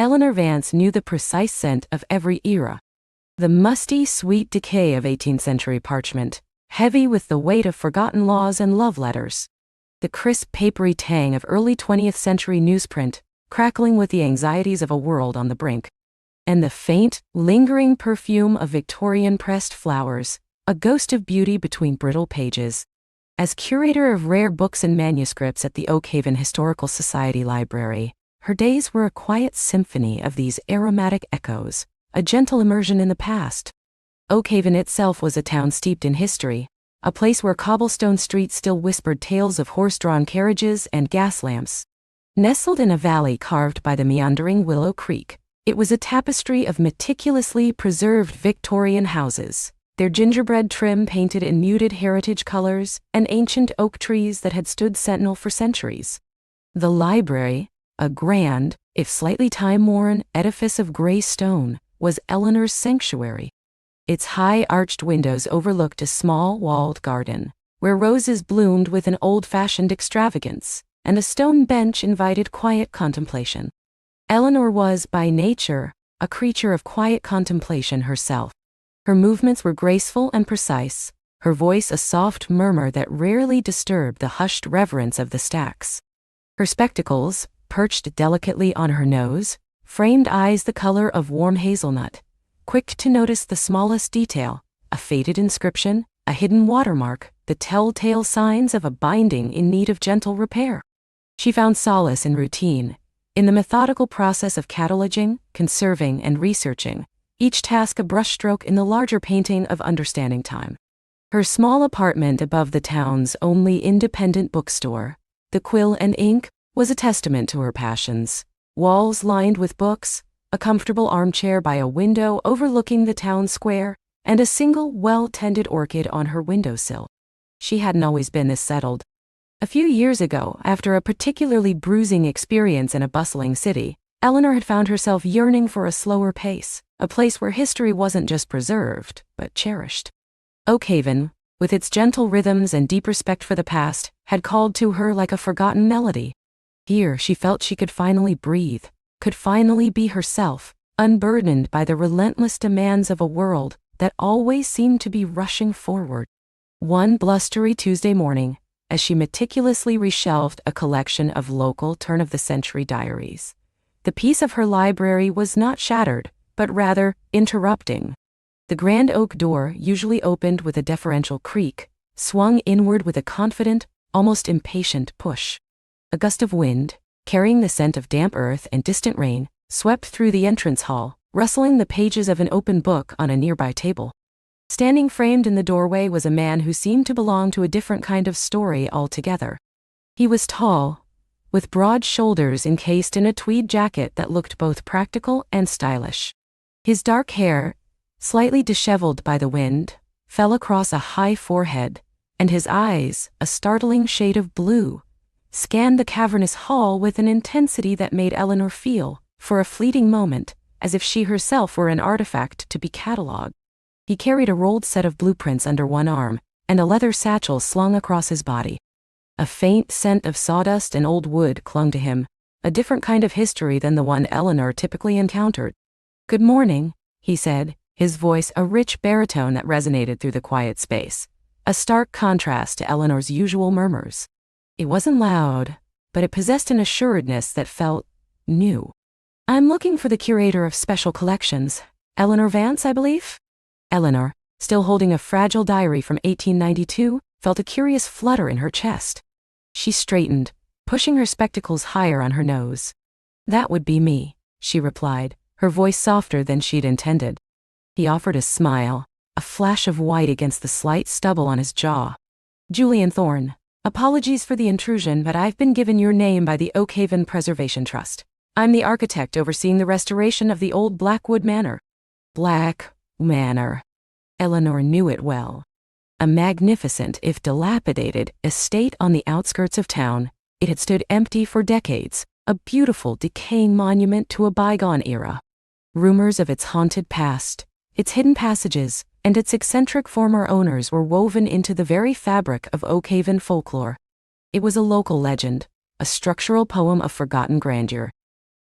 Eleanor Vance knew the precise scent of every era. The musty, sweet decay of 18th century parchment, heavy with the weight of forgotten laws and love letters. The crisp, papery tang of early 20th century newsprint, crackling with the anxieties of a world on the brink. And the faint, lingering perfume of Victorian pressed flowers, a ghost of beauty between brittle pages. As curator of rare books and manuscripts at the Oakhaven Historical Society Library, her days were a quiet symphony of these aromatic echoes, a gentle immersion in the past. Oakhaven itself was a town steeped in history, a place where cobblestone streets still whispered tales of horse-drawn carriages and gas lamps. Nestled in a valley carved by the meandering Willow Creek, it was a tapestry of meticulously preserved Victorian houses, their gingerbread trim painted in muted heritage colors, and ancient oak trees that had stood sentinel for centuries. The library, a grand, if slightly time-worn, edifice of gray stone, was Eleanor's sanctuary. Its high arched windows overlooked a small walled garden, where roses bloomed with an old-fashioned extravagance, and a stone bench invited quiet contemplation. Eleanor was, by nature, a creature of quiet contemplation herself. Her movements were graceful and precise, her voice a soft murmur that rarely disturbed the hushed reverence of the stacks. Her spectacles, perched delicately on her nose, framed eyes the color of warm hazelnut, quick to notice the smallest detail, a faded inscription, a hidden watermark, the telltale signs of a binding in need of gentle repair. She found solace in routine, in the methodical process of cataloging, conserving, and researching, each task a brushstroke in the larger painting of understanding time. Her small apartment above the town's only independent bookstore, the Quill and Ink, was a testament to her passions. Walls lined with books, a comfortable armchair by a window overlooking the town square, and a single well-tended orchid on her windowsill. She hadn't always been this settled. A few years ago, after a particularly bruising experience in a bustling city, Eleanor had found herself yearning for a slower pace, a place where history wasn't just preserved, but cherished. Oakhaven, with its gentle rhythms and deep respect for the past, had called to her like a forgotten melody. Here she felt she could finally breathe, could finally be herself, unburdened by the relentless demands of a world that always seemed to be rushing forward. One blustery Tuesday morning, as she meticulously reshelved a collection of local turn-of-the-century diaries, the peace of her library was not shattered, but rather interrupting. The grand oak door, usually opened with a deferential creak, swung inward with a confident, almost impatient push. A gust of wind, carrying the scent of damp earth and distant rain, swept through the entrance hall, rustling the pages of an open book on a nearby table. Standing framed in the doorway was a man who seemed to belong to a different kind of story altogether. He was tall, with broad shoulders encased in a tweed jacket that looked both practical and stylish. His dark hair, slightly disheveled by the wind, fell across a high forehead, and his eyes, a startling shade of blue, scanned the cavernous hall with an intensity that made Eleanor feel, for a fleeting moment, as if she herself were an artifact to be catalogued. He carried a rolled set of blueprints under one arm, and a leather satchel slung across his body. A faint scent of sawdust and old wood clung to him, a different kind of history than the one Eleanor typically encountered. "Good morning," he said, his voice a rich baritone that resonated through the quiet space, a stark contrast to Eleanor's usual murmurs. It wasn't loud, but it possessed an assuredness that felt new. "I'm looking for the curator of special collections, Eleanor Vance, I believe?" Eleanor, still holding a fragile diary from 1892, felt a curious flutter in her chest. She straightened, pushing her spectacles higher on her nose. "That would be me," she replied, her voice softer than she'd intended. He offered a smile, a flash of white against the slight stubble on his jaw. "Julian Thorne. Apologies for the intrusion, but I've been given your name by the Oakhaven Preservation Trust. I'm the architect overseeing the restoration of the old Blackwood Manor." Black Manor. Eleanor knew it well. A magnificent, if dilapidated, estate on the outskirts of town, it had stood empty for decades, a beautiful, decaying monument to a bygone era. Rumors of its haunted past, its hidden passages, and its eccentric former owners were woven into the very fabric of Oakhaven folklore. It was a local legend, a structural poem of forgotten grandeur.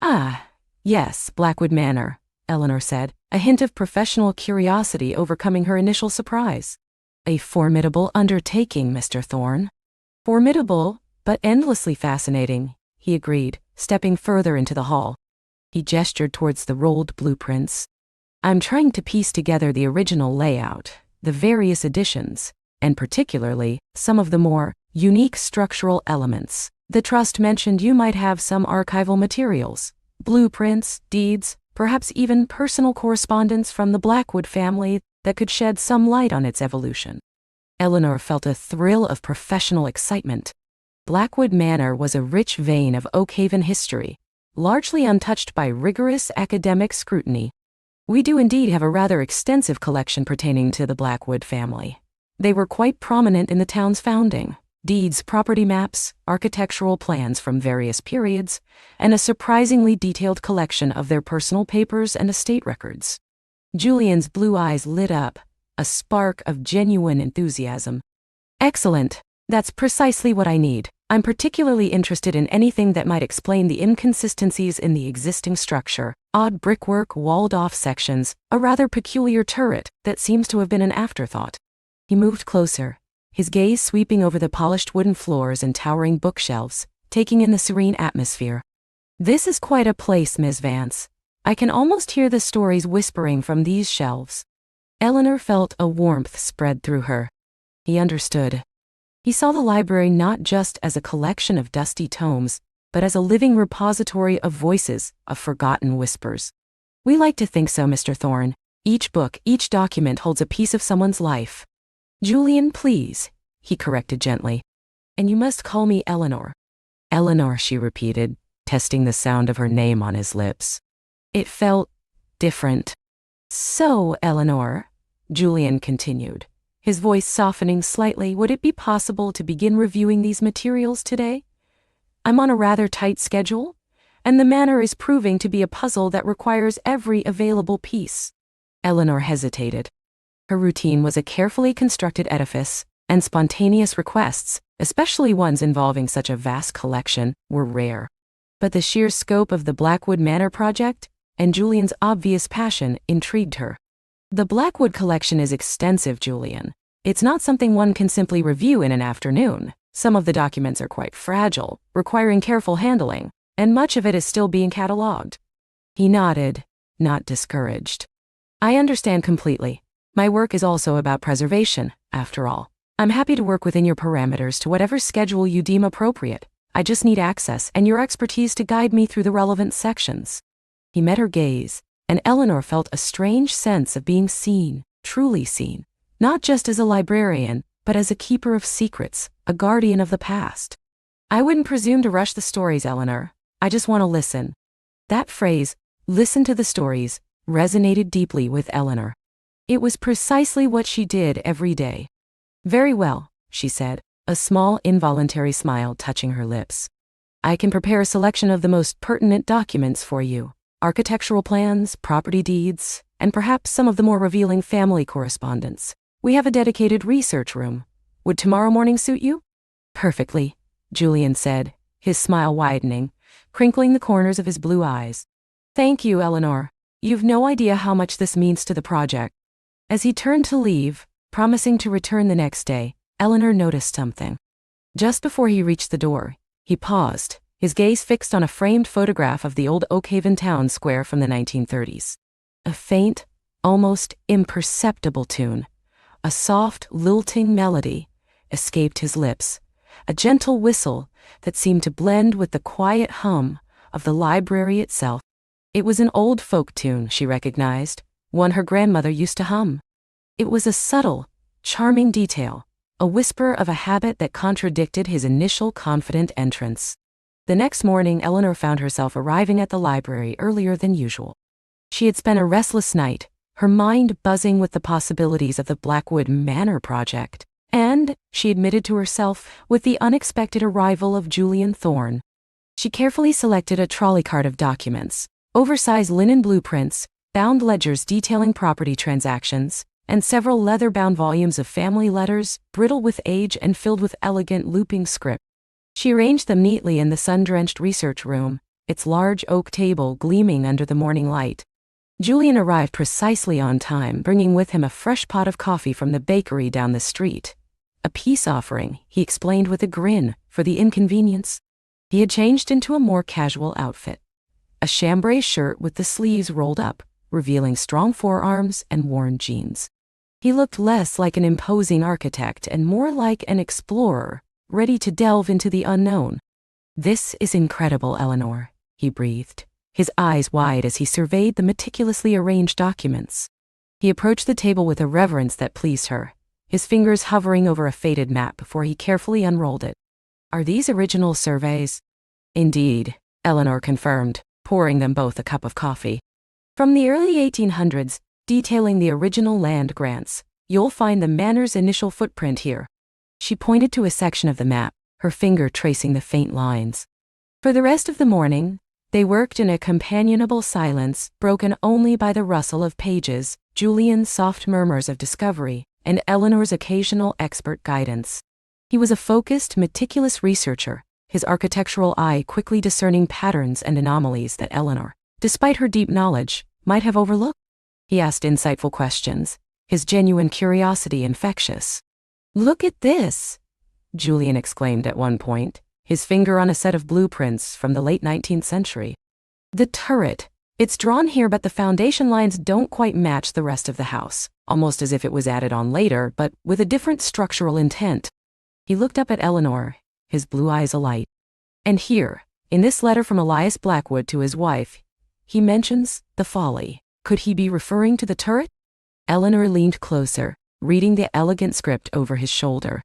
"Ah, Yes, Blackwood Manor, Eleanor said, a hint of professional curiosity overcoming her initial surprise. A formidable undertaking, Mr. Thorne. Formidable, but endlessly fascinating, he agreed, stepping further into the hall. He gestured towards the rolled blueprints. I'm trying to piece together the original layout, the various additions, and particularly some of the more unique structural elements. The trust mentioned you might have some archival materials, blueprints, deeds, perhaps even personal correspondence from the Blackwood family that could shed some light on its evolution. Eleanor felt a thrill of professional excitement. Blackwood Manor was a rich vein of Oakhaven history, largely untouched by rigorous academic scrutiny. We do indeed have a rather extensive collection pertaining to the Blackwood family. They were quite prominent in the town's founding. Deeds, property maps, architectural plans from various periods, and a surprisingly detailed collection of their personal papers and estate records. Julian's blue eyes lit up, a spark of genuine enthusiasm. Excellent. That's precisely what I need. I'm particularly interested in anything that might explain the inconsistencies in the existing structure, odd brickwork, walled-off sections, a rather peculiar turret that seems to have been an afterthought. He moved closer, his gaze sweeping over the polished wooden floors and towering bookshelves, taking in the serene atmosphere. This is quite a place, Miss Vance. I can almost hear the stories whispering from these shelves. Eleanor felt a warmth spread through her. He understood. He saw the library not just as a collection of dusty tomes, but as a living repository of voices, of forgotten whispers. We like to think so, Mr. Thorne. Each book, each document holds a piece of someone's life. Julian, please, he corrected gently. And you must call me Eleanor. Eleanor, she repeated, testing the sound of her name on his lips. It felt different. So, Eleanor, Julian continued, his voice softening slightly, would it be possible to begin reviewing these materials today? I'm on a rather tight schedule, and the manor is proving to be a puzzle that requires every available piece. Eleanor hesitated. Her routine was a carefully constructed edifice, and spontaneous requests, especially ones involving such a vast collection, were rare. But the sheer scope of the Blackwood Manor project, and Julian's obvious passion, intrigued her. The Blackwood collection is extensive, Julian. It's not something one can simply review in an afternoon. Some of the documents are quite fragile, requiring careful handling, and much of it is still being catalogued. He nodded, not discouraged. I understand completely. My work is also about preservation, after all. I'm happy to work within your parameters to whatever schedule you deem appropriate. I just need access and your expertise to guide me through the relevant sections. He met her gaze, and Eleanor felt a strange sense of being seen, truly seen, not just as a librarian, but as a keeper of secrets, a guardian of the past. I wouldn't presume to rush the stories, Eleanor. I just want to listen. That phrase, listen to the stories, resonated deeply with Eleanor. It was precisely what she did every day. Very well, she said, a small involuntary smile touching her lips. I can prepare a selection of the most pertinent documents for you. Architectural plans, property deeds, and perhaps some of the more revealing family correspondence. We have a dedicated research room. Would tomorrow morning suit you? Perfectly, Julian said, his smile widening, crinkling the corners of his blue eyes. Thank you, Eleanor. You've no idea how much this means to the project. As he turned to leave, promising to return the next day, Eleanor noticed something. Just before he reached the door, he paused, his gaze fixed on a framed photograph of the old Oakhaven town square from the 1930s. A faint, almost imperceptible tune, a soft, lilting melody, escaped his lips, a gentle whistle that seemed to blend with the quiet hum of the library itself. It was an old folk tune, she recognized, one her grandmother used to hum. It was a subtle, charming detail, a whisper of a habit that contradicted his initial confident entrance. The next morning, Eleanor found herself arriving at the library earlier than usual. She had spent a restless night, her mind buzzing with the possibilities of the Blackwood Manor project, and, she admitted to herself, with the unexpected arrival of Julian Thorne. She carefully selected a trolley cart of documents, oversized linen blueprints, bound ledgers detailing property transactions, and several leather-bound volumes of family letters, brittle with age and filled with elegant looping script. She arranged them neatly in the sun-drenched research room, its large oak table gleaming under the morning light. Julian arrived precisely on time, bringing with him a fresh pot of coffee from the bakery down the street. A peace offering, he explained with a grin, for the inconvenience. He had changed into a more casual outfit. A chambray shirt with the sleeves rolled up, revealing strong forearms and worn jeans. He looked less like an imposing architect and more like an explorer, ready to delve into the unknown. "This is incredible, Eleanor," he breathed, his eyes wide as he surveyed the meticulously arranged documents. He approached the table with a reverence that pleased her, his fingers hovering over a faded map before he carefully unrolled it. "Are these original surveys?" "Indeed," Eleanor confirmed, pouring them both a cup of coffee. "From the early 1800s, detailing the original land grants. You'll find the manor's initial footprint here." She pointed to a section of the map, her finger tracing the faint lines. For the rest of the morning, they worked in a companionable silence, broken only by the rustle of pages, Julian's soft murmurs of discovery, and Eleanor's occasional expert guidance. He was a focused, meticulous researcher, his architectural eye quickly discerning patterns and anomalies that Eleanor, despite her deep knowledge, might have overlooked. He asked insightful questions, his genuine curiosity infectious. "Look at this!" Julian exclaimed at one point, his finger on a set of blueprints from the late 19th century. "The turret. It's drawn here, but the foundation lines don't quite match the rest of the house, almost as if it was added on later, but with a different structural intent." He looked up at Eleanor, his blue eyes alight. "And here, in this letter from Elias Blackwood to his wife, he mentions the folly. Could he be referring to the turret?" Eleanor leaned closer, reading the elegant script over his shoulder.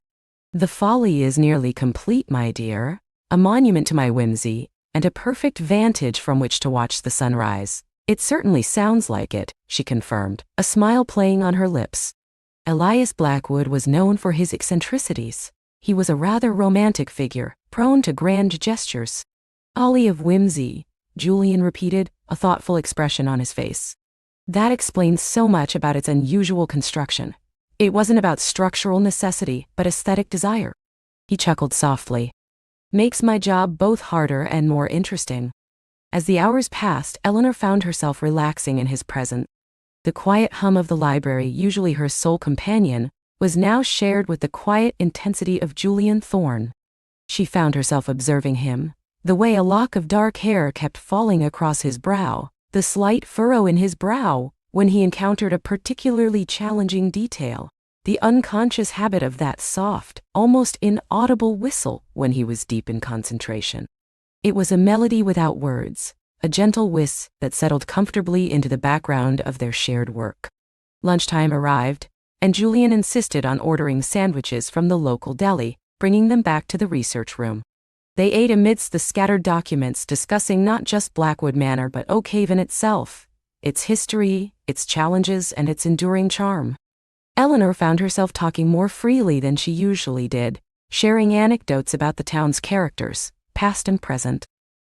"The folly is nearly complete, my dear. A monument to my whimsy, and a perfect vantage from which to watch the sunrise. It certainly sounds like it," she confirmed, a smile playing on her lips. Elias Blackwood was known for his eccentricities. He was a rather romantic figure, prone to grand gestures. "Folly of whimsy," Julian repeated, a thoughtful expression on his face. "That explains so much about its unusual construction. It wasn't about structural necessity, but aesthetic desire." He chuckled softly. "Makes my job both harder and more interesting." As the hours passed, Eleanor found herself relaxing in his presence. The quiet hum of the library, usually her sole companion, was now shared with the quiet intensity of Julian Thorne. She found herself observing him, the way a lock of dark hair kept falling across his brow, the slight furrow in his brow, when he encountered a particularly challenging detail, the unconscious habit of that soft, almost inaudible whistle when he was deep in concentration. It was a melody without words, a gentle whis that settled comfortably into the background of their shared work. Lunchtime arrived, and Julian insisted on ordering sandwiches from the local deli, bringing them back to the research room. They ate amidst the scattered documents, discussing not just Blackwood Manor but Oakhaven itself, its history, its challenges, and its enduring charm. Eleanor found herself talking more freely than she usually did, sharing anecdotes about the town's characters, past and present.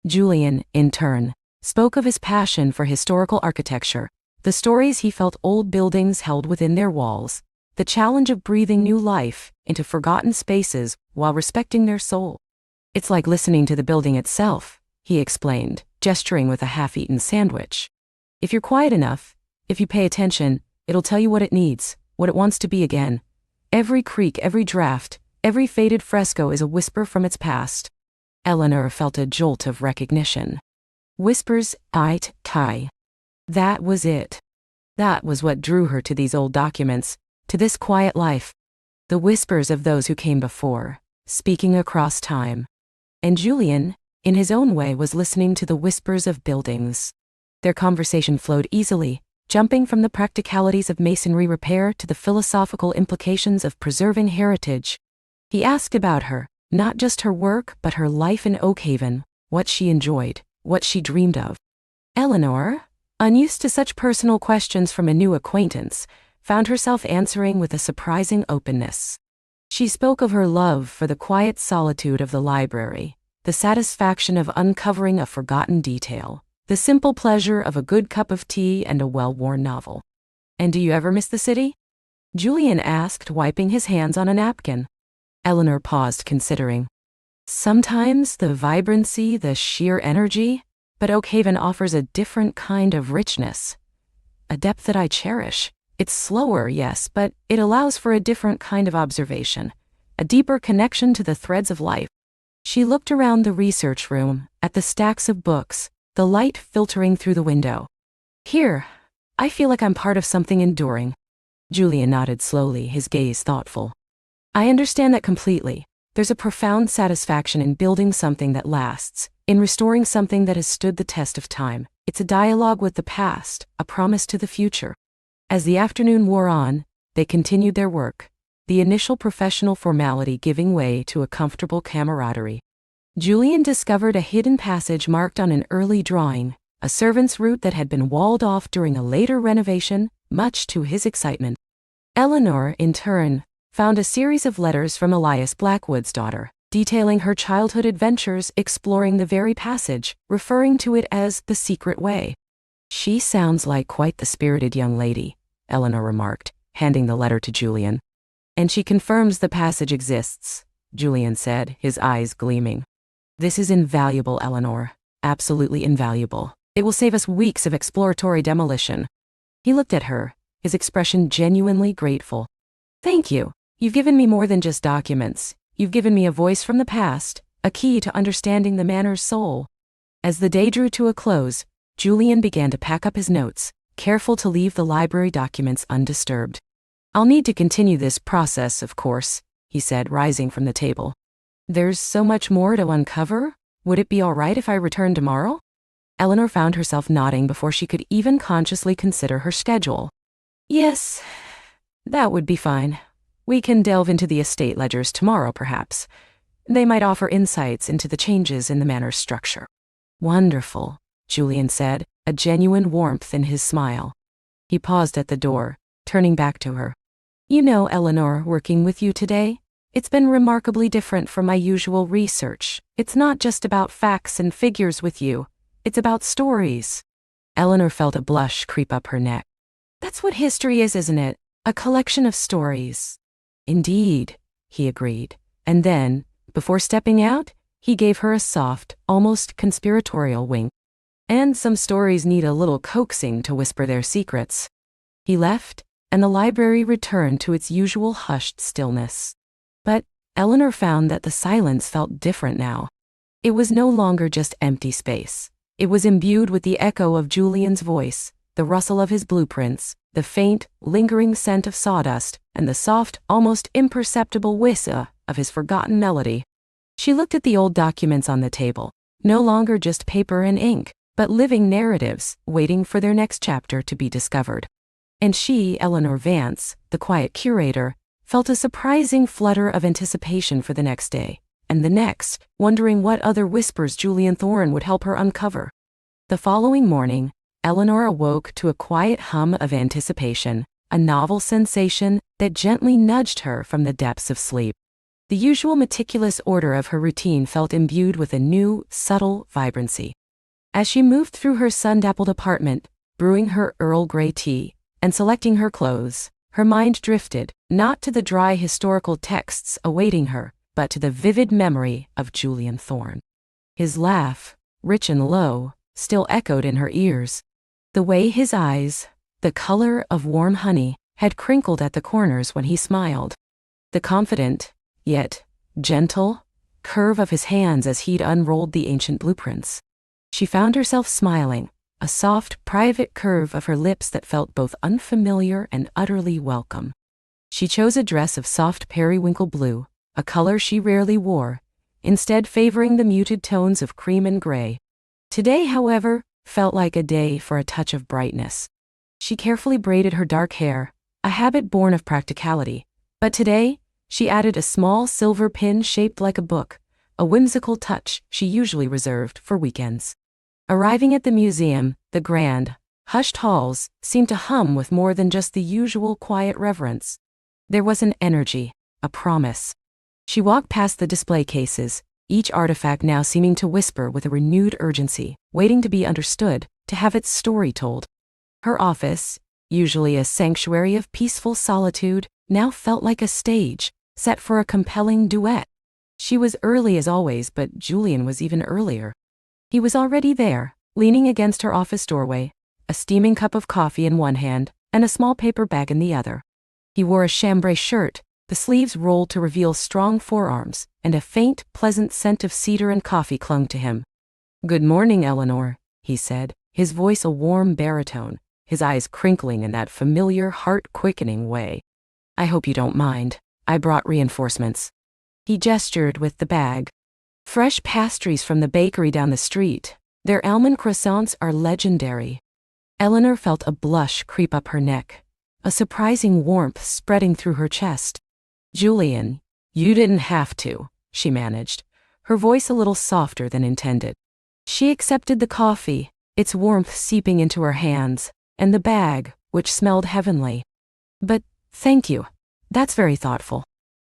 Julian, in turn, spoke of his passion for historical architecture, the stories he felt old buildings held within their walls, the challenge of breathing new life into forgotten spaces while respecting their soul. "It's like listening to the building itself," he explained, gesturing with a half-eaten sandwich. "If you're quiet enough, if you pay attention, it'll tell you what it needs, what it wants to be again. Every creak, every draft, every faded fresco is a whisper from its past." Eleanor felt a jolt of recognition. Whispers, ait, kai. That was it. That was what drew her to these old documents, to this quiet life. The whispers of those who came before, speaking across time. And Julian, in his own way, was listening to the whispers of buildings. Their conversation flowed easily, jumping from the practicalities of masonry repair to the philosophical implications of preserving heritage. He asked about her, not just her work, but her life in Oakhaven, what she enjoyed, what she dreamed of. Eleanor, unused to such personal questions from a new acquaintance, found herself answering with a surprising openness. She spoke of her love for the quiet solitude of the library, the satisfaction of uncovering a forgotten detail, the simple pleasure of a good cup of tea and a well-worn novel. "And do you ever miss the city?" Julian asked, wiping his hands on a napkin. Eleanor paused, considering. "Sometimes the vibrancy, the sheer energy, but Oakhaven offers a different kind of richness, a depth that I cherish. It's slower, yes, but it allows for a different kind of observation, a deeper connection to the threads of life. She looked around the research room, at the stacks of books, the light filtering through the window. Here, I feel like I'm part of something enduring. Julian nodded slowly, his gaze thoughtful. I understand that completely. There's a profound satisfaction in building something that lasts, in restoring something that has stood the test of time. It's a dialogue with the past, a promise to the future. As the afternoon wore on, they continued their work, the initial professional formality giving way to a comfortable camaraderie. Julian discovered a hidden passage marked on an early drawing, a servant's route that had been walled off during a later renovation, much to his excitement. Eleanor, in turn, found a series of letters from Elias Blackwood's daughter, detailing her childhood adventures exploring the very passage, referring to it as the secret way. She sounds like quite the spirited young lady, Eleanor remarked, handing the letter to Julian. And she confirms the passage exists, Julian said, his eyes gleaming. This is invaluable, Eleanor, absolutely invaluable. It will save us weeks of exploratory demolition. He looked at her, his expression genuinely grateful. Thank you. You've given me more than just documents. You've given me a voice from the past, a key to understanding the manor's soul. As the day drew to a close, Julian began to pack up his notes, careful to leave the library documents undisturbed. I'll need to continue this process, of course, he said, rising from the table. There's so much more to uncover. Would it be all right if I return tomorrow? Eleanor found herself nodding before she could even consciously consider her schedule. Yes, that would be fine. We can delve into the estate ledgers tomorrow, perhaps. They might offer insights into the changes in the manor's structure. Wonderful, Julian said, a genuine warmth in his smile. He paused at the door, turning back to her. You know, Eleanor, working with you today, it's been remarkably different from my usual research. It's not just about facts and figures with you. It's about stories. Eleanor felt a blush creep up her neck. That's what history is, isn't it? A collection of stories. Indeed, he agreed. And then, before stepping out, he gave her a soft, almost conspiratorial wink. And some stories need a little coaxing to whisper their secrets. He left, and the library returned to its usual hushed stillness. But Eleanor found that the silence felt different now. It was no longer just empty space. It was imbued with the echo of Julian's voice, the rustle of his blueprints, the faint, lingering scent of sawdust, and the soft, almost imperceptible whis of his forgotten melody. She looked at the old documents on the table, no longer just paper and ink, but living narratives, waiting for their next chapter to be discovered. And she, Eleanor Vance, the quiet curator, felt a surprising flutter of anticipation for the next day, and the next, wondering what other whispers Julian Thorne would help her uncover. The following morning, Eleanor awoke to a quiet hum of anticipation, a novel sensation that gently nudged her from the depths of sleep. The usual meticulous order of her routine felt imbued with a new, subtle vibrancy. As she moved through her sun-dappled apartment, brewing her Earl Grey tea, and selecting her clothes, her mind drifted, not to the dry historical texts awaiting her, but to the vivid memory of Julian Thorne. His laugh, rich and low, still echoed in her ears. The way his eyes, the color of warm honey, had crinkled at the corners when he smiled. The confident, yet gentle, curve of his hands as he'd unrolled the ancient blueprints. She found herself smiling, a soft, private curve of her lips that felt both unfamiliar and utterly welcome. She chose a dress of soft periwinkle blue, a color she rarely wore, instead favoring the muted tones of cream and gray. Today, however, felt like a day for a touch of brightness. She carefully braided her dark hair, a habit born of practicality, but today, she added a small silver pin shaped like a book, a whimsical touch she usually reserved for weekends. Arriving at the museum, the grand, hushed halls seemed to hum with more than just the usual quiet reverence. There was an energy, a promise. She walked past the display cases, each artifact now seeming to whisper with a renewed urgency, waiting to be understood, to have its story told. Her office, usually a sanctuary of peaceful solitude, now felt like a stage, set for a compelling duet. She was early as always, but Julian was even earlier. He was already there, leaning against her office doorway, a steaming cup of coffee in one hand and a small paper bag in the other. He wore a chambray shirt, the sleeves rolled to reveal strong forearms, and a faint, pleasant scent of cedar and coffee clung to him. "Good morning, Eleanor," he said, his voice a warm baritone, his eyes crinkling in that familiar, heart-quickening way. "I hope you don't mind. I brought reinforcements." He gestured with the bag. "Fresh pastries from the bakery down the street. Their almond croissants are legendary." Eleanor felt a blush creep up her neck, a surprising warmth spreading through her chest. "Julian, you didn't have to," she managed, her voice a little softer than intended. She accepted the coffee, its warmth seeping into her hands, and the bag, which smelled heavenly. "But, thank you. That's very thoughtful.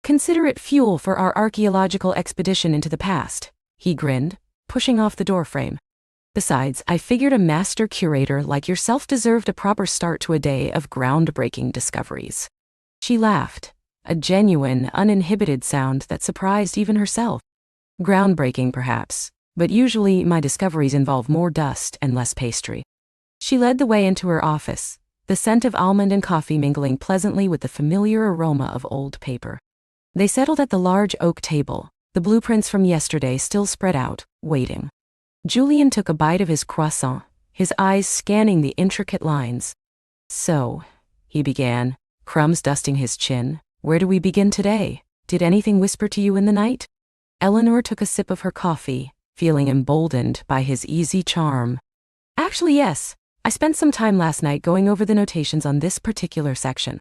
Consider it fuel for our archaeological expedition into the past," he grinned, pushing off the doorframe. "Besides, I figured a master curator like yourself deserved a proper start to a day of groundbreaking discoveries." She laughed, a genuine, uninhibited sound that surprised even herself. "Groundbreaking, perhaps, but usually my discoveries involve more dust and less pastry." She led the way into her office, the scent of almond and coffee mingling pleasantly with the familiar aroma of old paper. They settled at the large oak table, the blueprints from yesterday still spread out, waiting. Julian took a bite of his croissant, his eyes scanning the intricate lines. "So," he began, crumbs dusting his chin, "where do we begin today? Did anything whisper to you in the night?" Eleanor took a sip of her coffee, feeling emboldened by his easy charm. "Actually, yes. I spent some time last night going over the notations on this particular section."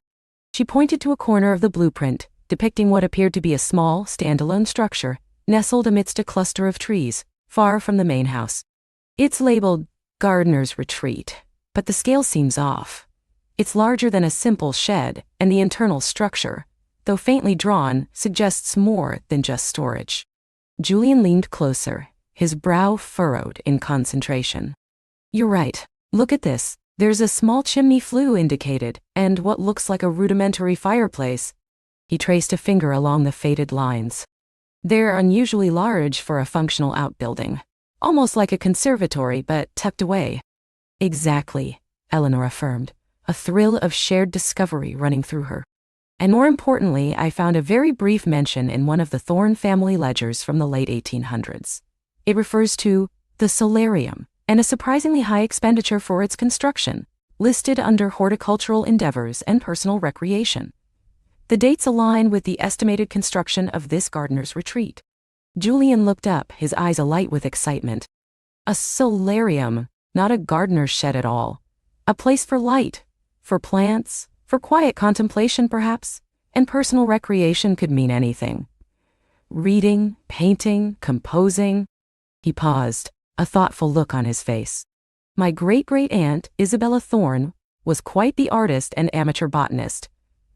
She pointed to a corner of the blueprint, depicting what appeared to be a small, standalone structure, nestled amidst a cluster of trees, far from the main house. "It's labeled Gardener's Retreat, but the scale seems off. It's larger than a simple shed, and the internal structure, though faintly drawn, suggests more than just storage." Julian leaned closer, his brow furrowed in concentration. "You're right. Look at this. There's a small chimney flue indicated, and what looks like a rudimentary fireplace." He traced a finger along the faded lines. "They're unusually large for a functional outbuilding, almost like a conservatory but tucked away." "Exactly," Eleanor affirmed, a thrill of shared discovery running through her. "And more importantly, I found a very brief mention in one of the Thorne family ledgers from the late 1800s. It refers to the solarium, and a surprisingly high expenditure for its construction, listed under horticultural endeavors and personal recreation. The dates align with the estimated construction of this gardener's retreat." Julian looked up, his eyes alight with excitement. "A solarium, not a gardener's shed at all. A place for light, for plants, for quiet contemplation perhaps, and personal recreation could mean anything. Reading, painting, composing." He paused, a thoughtful look on his face. "My great-great-aunt, Isabella Thorne, was quite the artist and amateur botanist.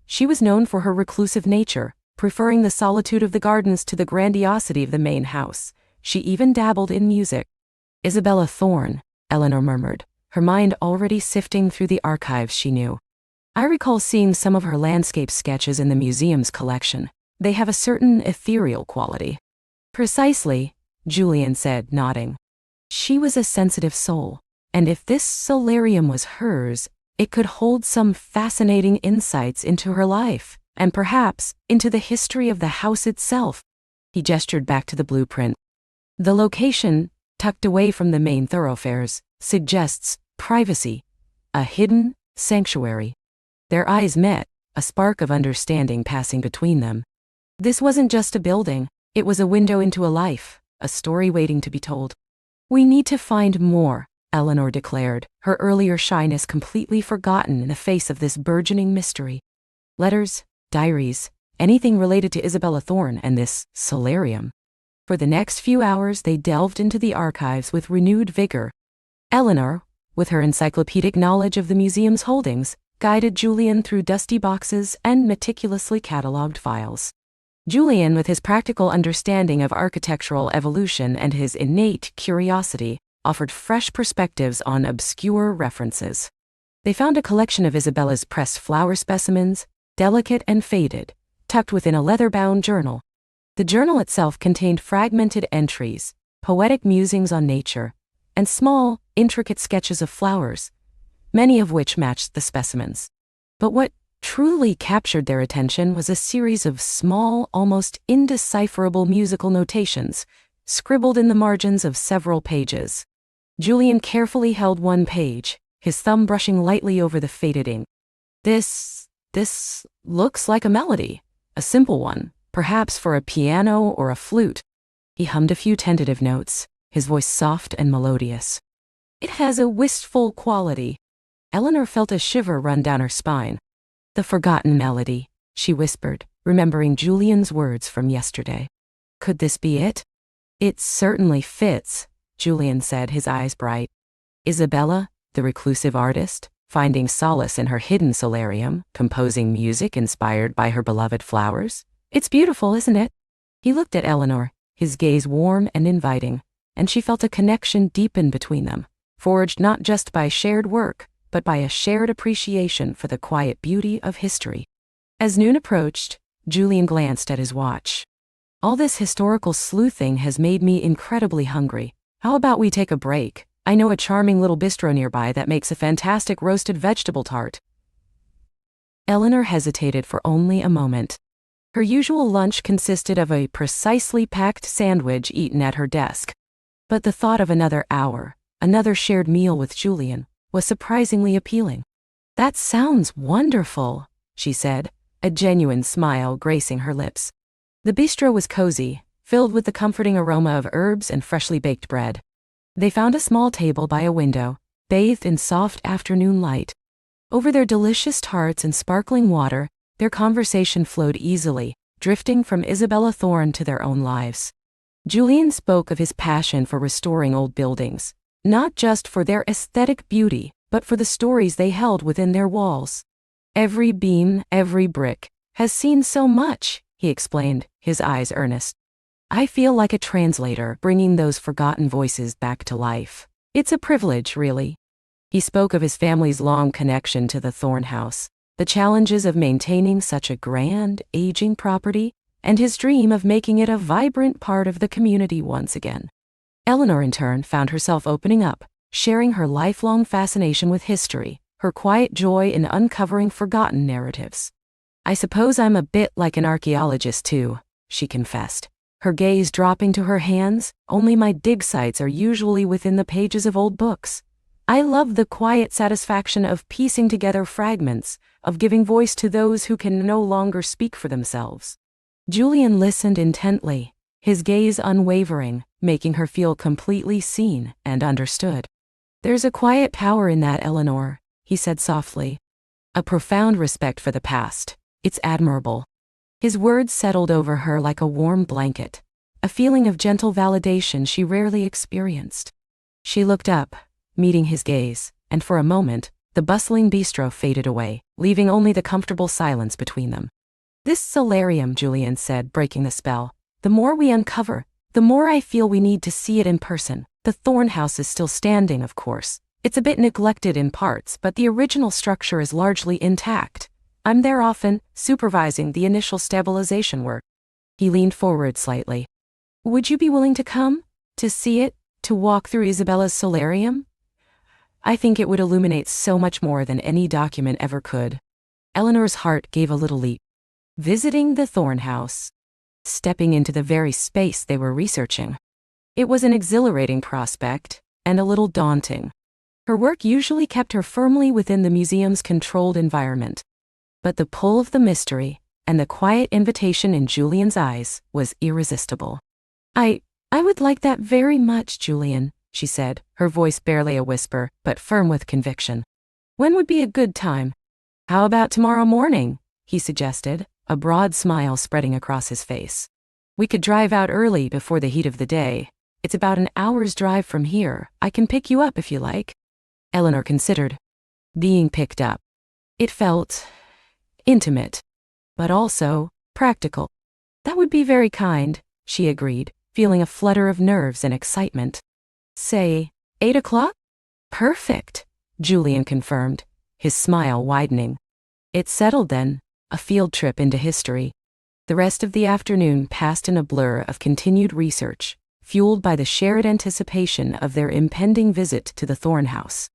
She was known for her reclusive nature, preferring the solitude of the gardens to the grandiosity of the main house. She even dabbled in music." "Isabella Thorne," Eleanor murmured, her mind already sifting through the archives she knew. "I recall seeing some of her landscape sketches in the museum's collection. They have a certain ethereal quality." "Precisely," Julian said, nodding. "She was a sensitive soul, and if this solarium was hers, it could hold some fascinating insights into her life, and perhaps into the history of the house itself." He gestured back to the blueprint. "The location, tucked away from the main thoroughfares, suggests privacy, a hidden sanctuary." Their eyes met, a spark of understanding passing between them. This wasn't just a building, it was a window into a life, a story waiting to be told. "We need to find more," Eleanor declared, her earlier shyness completely forgotten in the face of this burgeoning mystery. Letters, diaries, anything related to Isabella Thorne and this solarium. For the next few hours they delved into the archives with renewed vigor. Eleanor, with her encyclopedic knowledge of the museum's holdings, guided Julian through dusty boxes and meticulously catalogued files. Julian, with his practical understanding of architectural evolution and his innate curiosity, offered fresh perspectives on obscure references. They found a collection of Isabella's pressed flower specimens, delicate and faded, tucked within a leather-bound journal. The journal itself contained fragmented entries, poetic musings on nature, and small, intricate sketches of flowers, many of which matched the specimens. But what truly captured their attention was a series of small, almost indecipherable musical notations, scribbled in the margins of several pages. Julian carefully held one page, his thumb brushing lightly over the faded ink. This looks like a melody, a simple one, perhaps for a piano or a flute. He hummed a few tentative notes, his voice soft and melodious. It has a wistful quality. Eleanor felt a shiver run down her spine. The forgotten melody, she whispered, remembering Julian's words from yesterday. Could this be it? It certainly fits, Julian said, his eyes bright. Isabella, the reclusive artist, finding solace in her hidden solarium, composing music inspired by her beloved flowers. It's beautiful, isn't it? He looked at Eleanor, his gaze warm and inviting, and she felt a connection deepen between them, forged not just by shared work, but by a shared appreciation for the quiet beauty of history. As noon approached, Julian glanced at his watch. All this historical sleuthing has made me incredibly hungry. How about we take a break? I know a charming little bistro nearby that makes a fantastic roasted vegetable tart. Eleanor hesitated for only a moment. Her usual lunch consisted of a precisely packed sandwich eaten at her desk. But the thought of another hour, another shared meal with Julian, was surprisingly appealing. That sounds wonderful, she said, a genuine smile gracing her lips. The bistro was cozy, filled with the comforting aroma of herbs and freshly baked bread. They found a small table by a window, bathed in soft afternoon light. Over their delicious tarts and sparkling water, their conversation flowed easily, drifting from Isabella Thorne to their own lives. Julian spoke of his passion for restoring old buildings, not just for their aesthetic beauty, but for the stories they held within their walls. Every beam, every brick, has seen so much, he explained, his eyes earnest. I feel like a translator bringing those forgotten voices back to life. It's a privilege, really. He spoke of his family's long connection to the Thorne house, the challenges of maintaining such a grand, aging property, and his dream of making it a vibrant part of the community once again. Eleanor, in turn, found herself opening up, sharing her lifelong fascination with history, her quiet joy in uncovering forgotten narratives. I suppose I'm a bit like an archaeologist too, she confessed, her gaze dropping to her hands. Only my dig sites are usually within the pages of old books. I love the quiet satisfaction of piecing together fragments, of giving voice to those who can no longer speak for themselves. Julian listened intently, his gaze unwavering, making her feel completely seen and understood. There's a quiet power in that, Eleanor, he said softly. A profound respect for the past. It's admirable. His words settled over her like a warm blanket, a feeling of gentle validation she rarely experienced. She looked up, meeting his gaze, and for a moment, the bustling bistro faded away, leaving only the comfortable silence between them. This solarium, Julian said, breaking the spell. The more we uncover, the more I feel we need to see it in person. The Thorne house is still standing, of course. It's a bit neglected in parts, but the original structure is largely intact. I'm there often, supervising the initial stabilization work. He leaned forward slightly. Would you be willing to come? To see it? To walk through Isabella's solarium? I think it would illuminate so much more than any document ever could. Eleanor's heart gave a little leap. Visiting the Thorne house. Stepping into the very space they were researching. It was an exhilarating prospect, and a little daunting. Her work usually kept her firmly within the museum's controlled environment. But the pull of the mystery, and the quiet invitation in Julian's eyes, was irresistible. I would like that very much, Julian, she said, her voice barely a whisper, but firm with conviction. When would be a good time? How about tomorrow morning? He suggested, a broad smile spreading across his face. We could drive out early before the heat of the day. It's about an hour's drive from here. I can pick you up if you like. Eleanor considered. Being picked up. It felt intimate, but also practical. That would be very kind, she agreed, feeling a flutter of nerves and excitement. Say, 8 o'clock? Perfect, Julian confirmed, his smile widening. It settled then, a field trip into history. The rest of the afternoon passed in a blur of continued research, fueled by the shared anticipation of their impending visit to the Thorn House.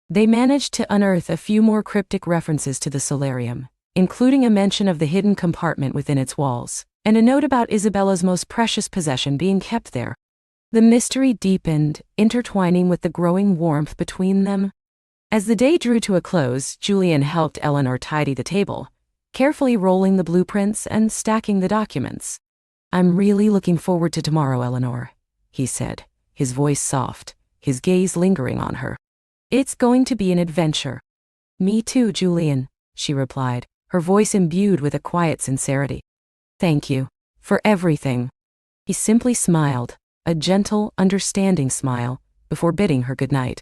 They managed to unearth a few more cryptic references to the solarium, including a mention of the hidden compartment within its walls, and a note about Isabella's most precious possession being kept there. The mystery deepened, intertwining with the growing warmth between them. As the day drew to a close, Julian helped Eleanor tidy the table, carefully rolling the blueprints and stacking the documents. "I'm really looking forward to tomorrow, Eleanor," he said, his voice soft, his gaze lingering on her. "It's going to be an adventure." "Me too, Julian," she replied, her voice imbued with a quiet sincerity. "Thank you for everything." He simply smiled, a gentle, understanding smile, before bidding her goodnight.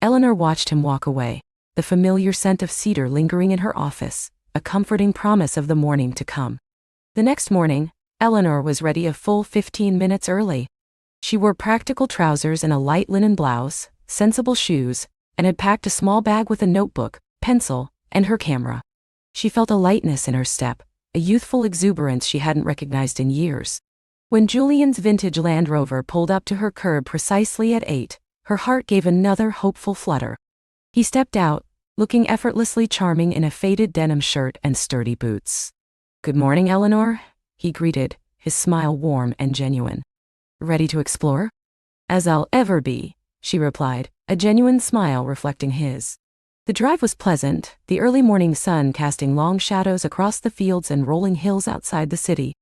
Eleanor watched him walk away, the familiar scent of cedar lingering in her office, a comforting promise of the morning to come. The next morning, Eleanor was ready a full 15 minutes early. She wore practical trousers and a light linen blouse, sensible shoes, and had packed a small bag with a notebook, pencil, and her camera. She felt a lightness in her step, a youthful exuberance she hadn't recognized in years. When Julian's vintage Land Rover pulled up to her curb precisely at 8, her heart gave another hopeful flutter. He stepped out, looking effortlessly charming in a faded denim shirt and sturdy boots. "Good morning, Eleanor," he greeted, his smile warm and genuine. "Ready to explore?" "As I'll ever be," she replied, a genuine smile reflecting his. The drive was pleasant, the early morning sun casting long shadows across the fields and rolling hills outside the city.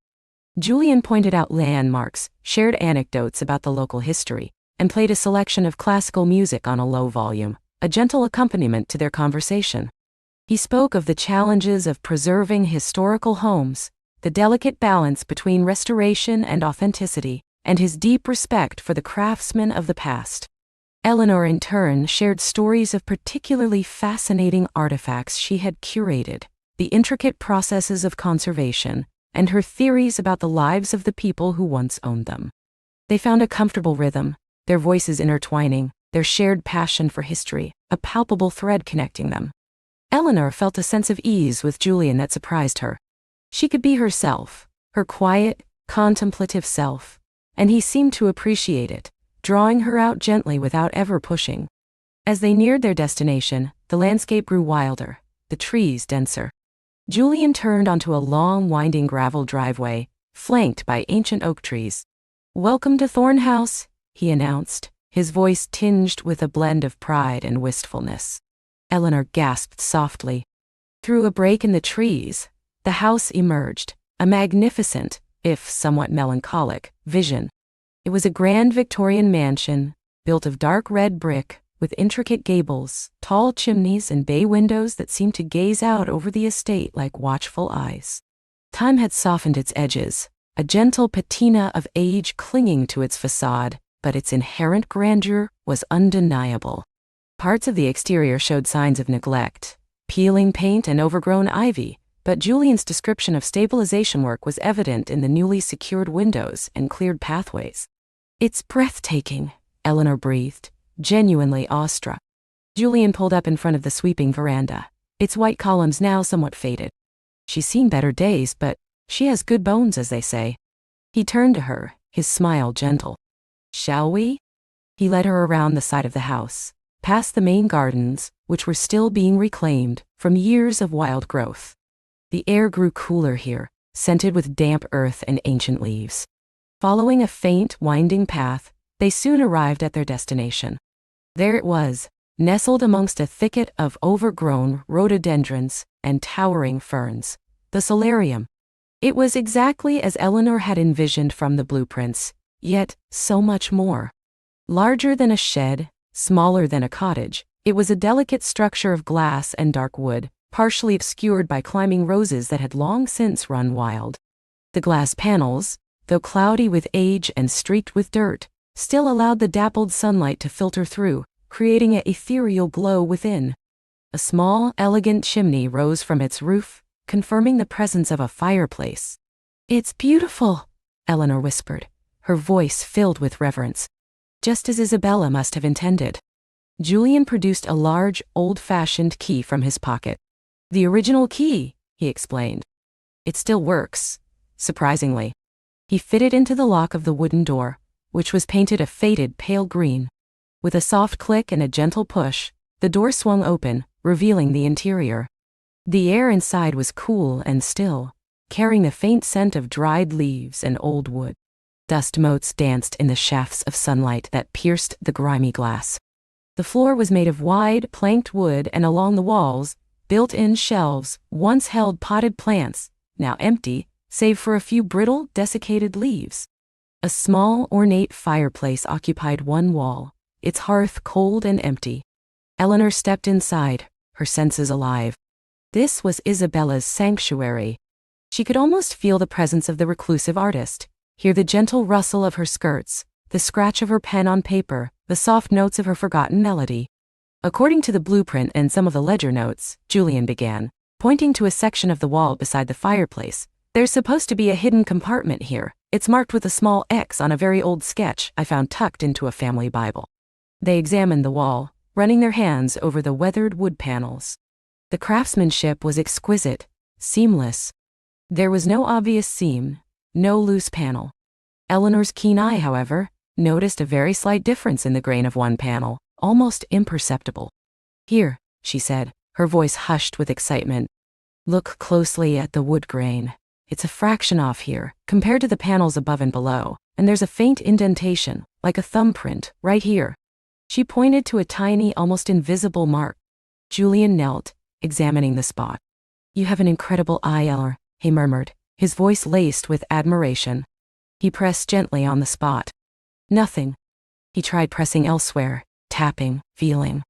Julian pointed out landmarks, shared anecdotes about the local history, and played a selection of classical music on a low volume, a gentle accompaniment to their conversation. He spoke of the challenges of preserving historical homes, the delicate balance between restoration and authenticity, and his deep respect for the craftsmen of the past. Eleanor, in turn, shared stories of particularly fascinating artifacts she had curated, the intricate processes of conservation, and her theories about the lives of the people who once owned them. They found a comfortable rhythm, their voices intertwining, their shared passion for history, a palpable thread connecting them. Eleanor felt a sense of ease with Julian that surprised her. She could be herself, her quiet, contemplative self, and he seemed to appreciate it, drawing her out gently without ever pushing. As they neared their destination, the landscape grew wilder, the trees denser. Julian turned onto a long, winding gravel driveway, flanked by ancient oak trees. "Welcome to Thorn House," he announced, his voice tinged with a blend of pride and wistfulness. Eleanor gasped softly. Through a break in the trees, the house emerged, a magnificent, if somewhat melancholic, vision. It was a grand Victorian mansion, built of dark red brick, with intricate gables, tall chimneys, and bay windows that seemed to gaze out over the estate like watchful eyes. Time had softened its edges, a gentle patina of age clinging to its facade, but its inherent grandeur was undeniable. Parts of the exterior showed signs of neglect, peeling paint and overgrown ivy, but Julian's description of stabilization work was evident in the newly secured windows and cleared pathways. "It's breathtaking," Eleanor breathed, genuinely awestruck. Julian pulled up in front of the sweeping veranda, its white columns now somewhat faded. "She's seen better days, but she has good bones, as they say." He turned to her, his smile gentle. "Shall we?" He led her around the side of the house, past the main gardens, which were still being reclaimed from years of wild growth. The air grew cooler here, scented with damp earth and ancient leaves. Following a faint, winding path, they soon arrived at their destination. There it was, nestled amongst a thicket of overgrown rhododendrons and towering ferns, the solarium. It was exactly as Eleanor had envisioned from the blueprints, yet so much more. Larger than a shed, smaller than a cottage, it was a delicate structure of glass and dark wood, partially obscured by climbing roses that had long since run wild. The glass panels, though cloudy with age and streaked with dirt, still allowed the dappled sunlight to filter through, creating an ethereal glow within. A small, elegant chimney rose from its roof, confirming the presence of a fireplace. "It's beautiful," Eleanor whispered, her voice filled with reverence. "Just as Isabella must have intended." Julian produced a large, old-fashioned key from his pocket. "The original key," he explained. "It still works, surprisingly." He fitted into the lock of the wooden door, which was painted a faded pale green. With a soft click and a gentle push, the door swung open, revealing the interior. The air inside was cool and still, carrying the faint scent of dried leaves and old wood. Dust motes danced in the shafts of sunlight that pierced the grimy glass. The floor was made of wide, planked wood, and along the walls, built-in shelves once held potted plants, now empty, save for a few brittle, desiccated leaves. A small, ornate fireplace occupied one wall, its hearth cold and empty. Eleanor stepped inside, her senses alive. This was Isabella's sanctuary. She could almost feel the presence of the reclusive artist, hear the gentle rustle of her skirts, the scratch of her pen on paper, the soft notes of her forgotten melody. According to the blueprint and some of the ledger notes, Julian began, pointing to a section of the wall beside the fireplace. There's supposed to be a hidden compartment here. It's marked with a small X on a very old sketch I found tucked into a family Bible. They examined the wall, running their hands over the weathered wood panels. The craftsmanship was exquisite, seamless. There was no obvious seam, no loose panel. Eleanor's keen eye, however, noticed a very slight difference in the grain of one panel, almost imperceptible. "Here," she said, her voice hushed with excitement. "Look closely at the wood grain. It's a fraction off here, compared to the panels above and below, and there's a faint indentation, like a thumbprint, right here." She pointed to a tiny, almost invisible mark. Julian knelt, examining the spot. "You have an incredible eye, Eleanor," he murmured, his voice laced with admiration. He pressed gently on the spot. Nothing. He tried pressing elsewhere, tapping, feeling.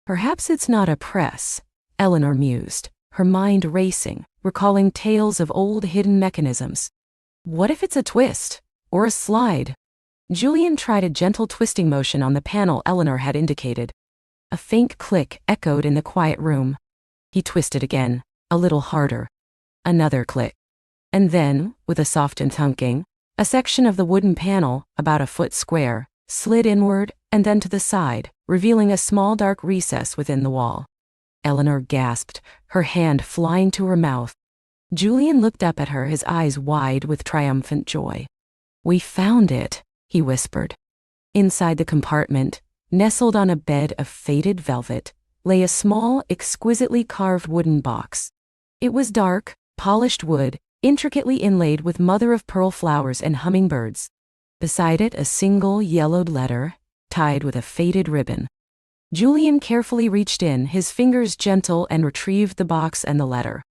"Perhaps it's not a press," Eleanor mused, her mind racing, recalling tales of old hidden mechanisms. "What if it's a twist? Or a slide?" Julian tried a gentle twisting motion on the panel Eleanor had indicated. A faint click echoed in the quiet room. He twisted again, a little harder. Another click. And then, with a soft tunking, a section of the wooden panel, about a foot square, slid inward and then to the side, revealing a small dark recess within the wall. Eleanor gasped, her hand flying to her mouth. Julian looked up at her, his eyes wide with triumphant joy. "We found it," he whispered. Inside the compartment, nestled on a bed of faded velvet, lay a small, exquisitely carved wooden box. It was dark, polished wood, intricately inlaid with mother-of-pearl flowers and hummingbirds. Beside it, a single yellowed letter, tied with a faded ribbon. Julian carefully reached in, his fingers gentle, and retrieved the box and the letter.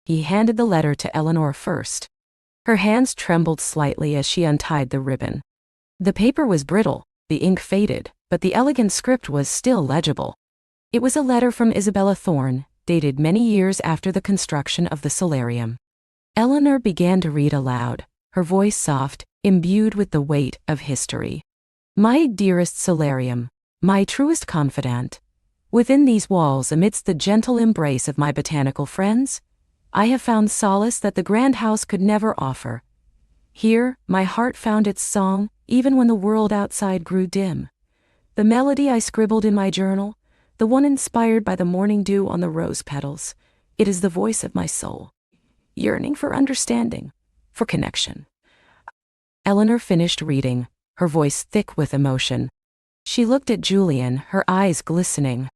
He handed the letter to Eleanor first. Her hands trembled slightly as she untied the ribbon. The paper was brittle, the ink faded, but the elegant script was still legible. It was a letter from Isabella Thorne, dated many years after the construction of the solarium. Eleanor began to read aloud, her voice soft, imbued with the weight of history. "My dearest solarium, my truest confidant, within these walls, amidst the gentle embrace of my botanical friends, I have found solace that the grand house could never offer. Here, my heart found its song, even when the world outside grew dim. The melody I scribbled in my journal, the one inspired by the morning dew on the rose petals, it is the voice of my soul, yearning for understanding, for connection." Eleanor finished reading, her voice thick with emotion. She looked at Julian, her eyes glistening.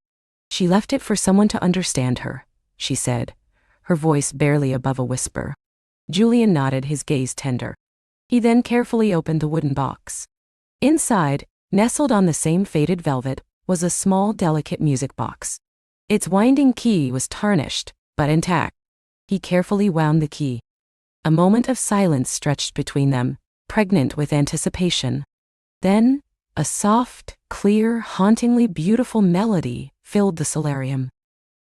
"She left it for someone to understand her," she said, her voice barely above a whisper. Julian nodded, his gaze tender. He then carefully opened the wooden box. Inside, nestled on the same faded velvet, was a small, delicate music box. Its winding key was tarnished, but intact. He carefully wound the key. A moment of silence stretched between them, pregnant with anticipation. Then, a soft, clear, hauntingly beautiful melody filled the solarium.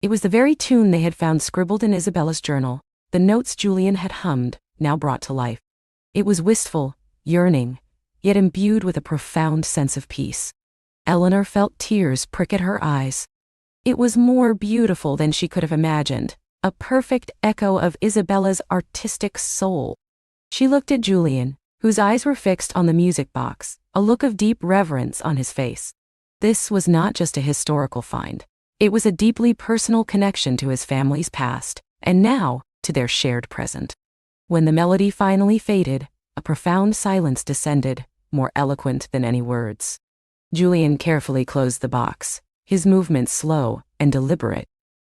It was the very tune they had found scribbled in Isabella's journal, the notes Julian had hummed, now brought to life. It was wistful, yearning, yet imbued with a profound sense of peace. Eleanor felt tears prick at her eyes. It was more beautiful than she could have imagined, a perfect echo of Isabella's artistic soul. She looked at Julian, whose eyes were fixed on the music box, a look of deep reverence on his face. This was not just a historical find. It was a deeply personal connection to his family's past, and now, to their shared present. When the melody finally faded, a profound silence descended, more eloquent than any words. Julian carefully closed the box, his movements slow and deliberate.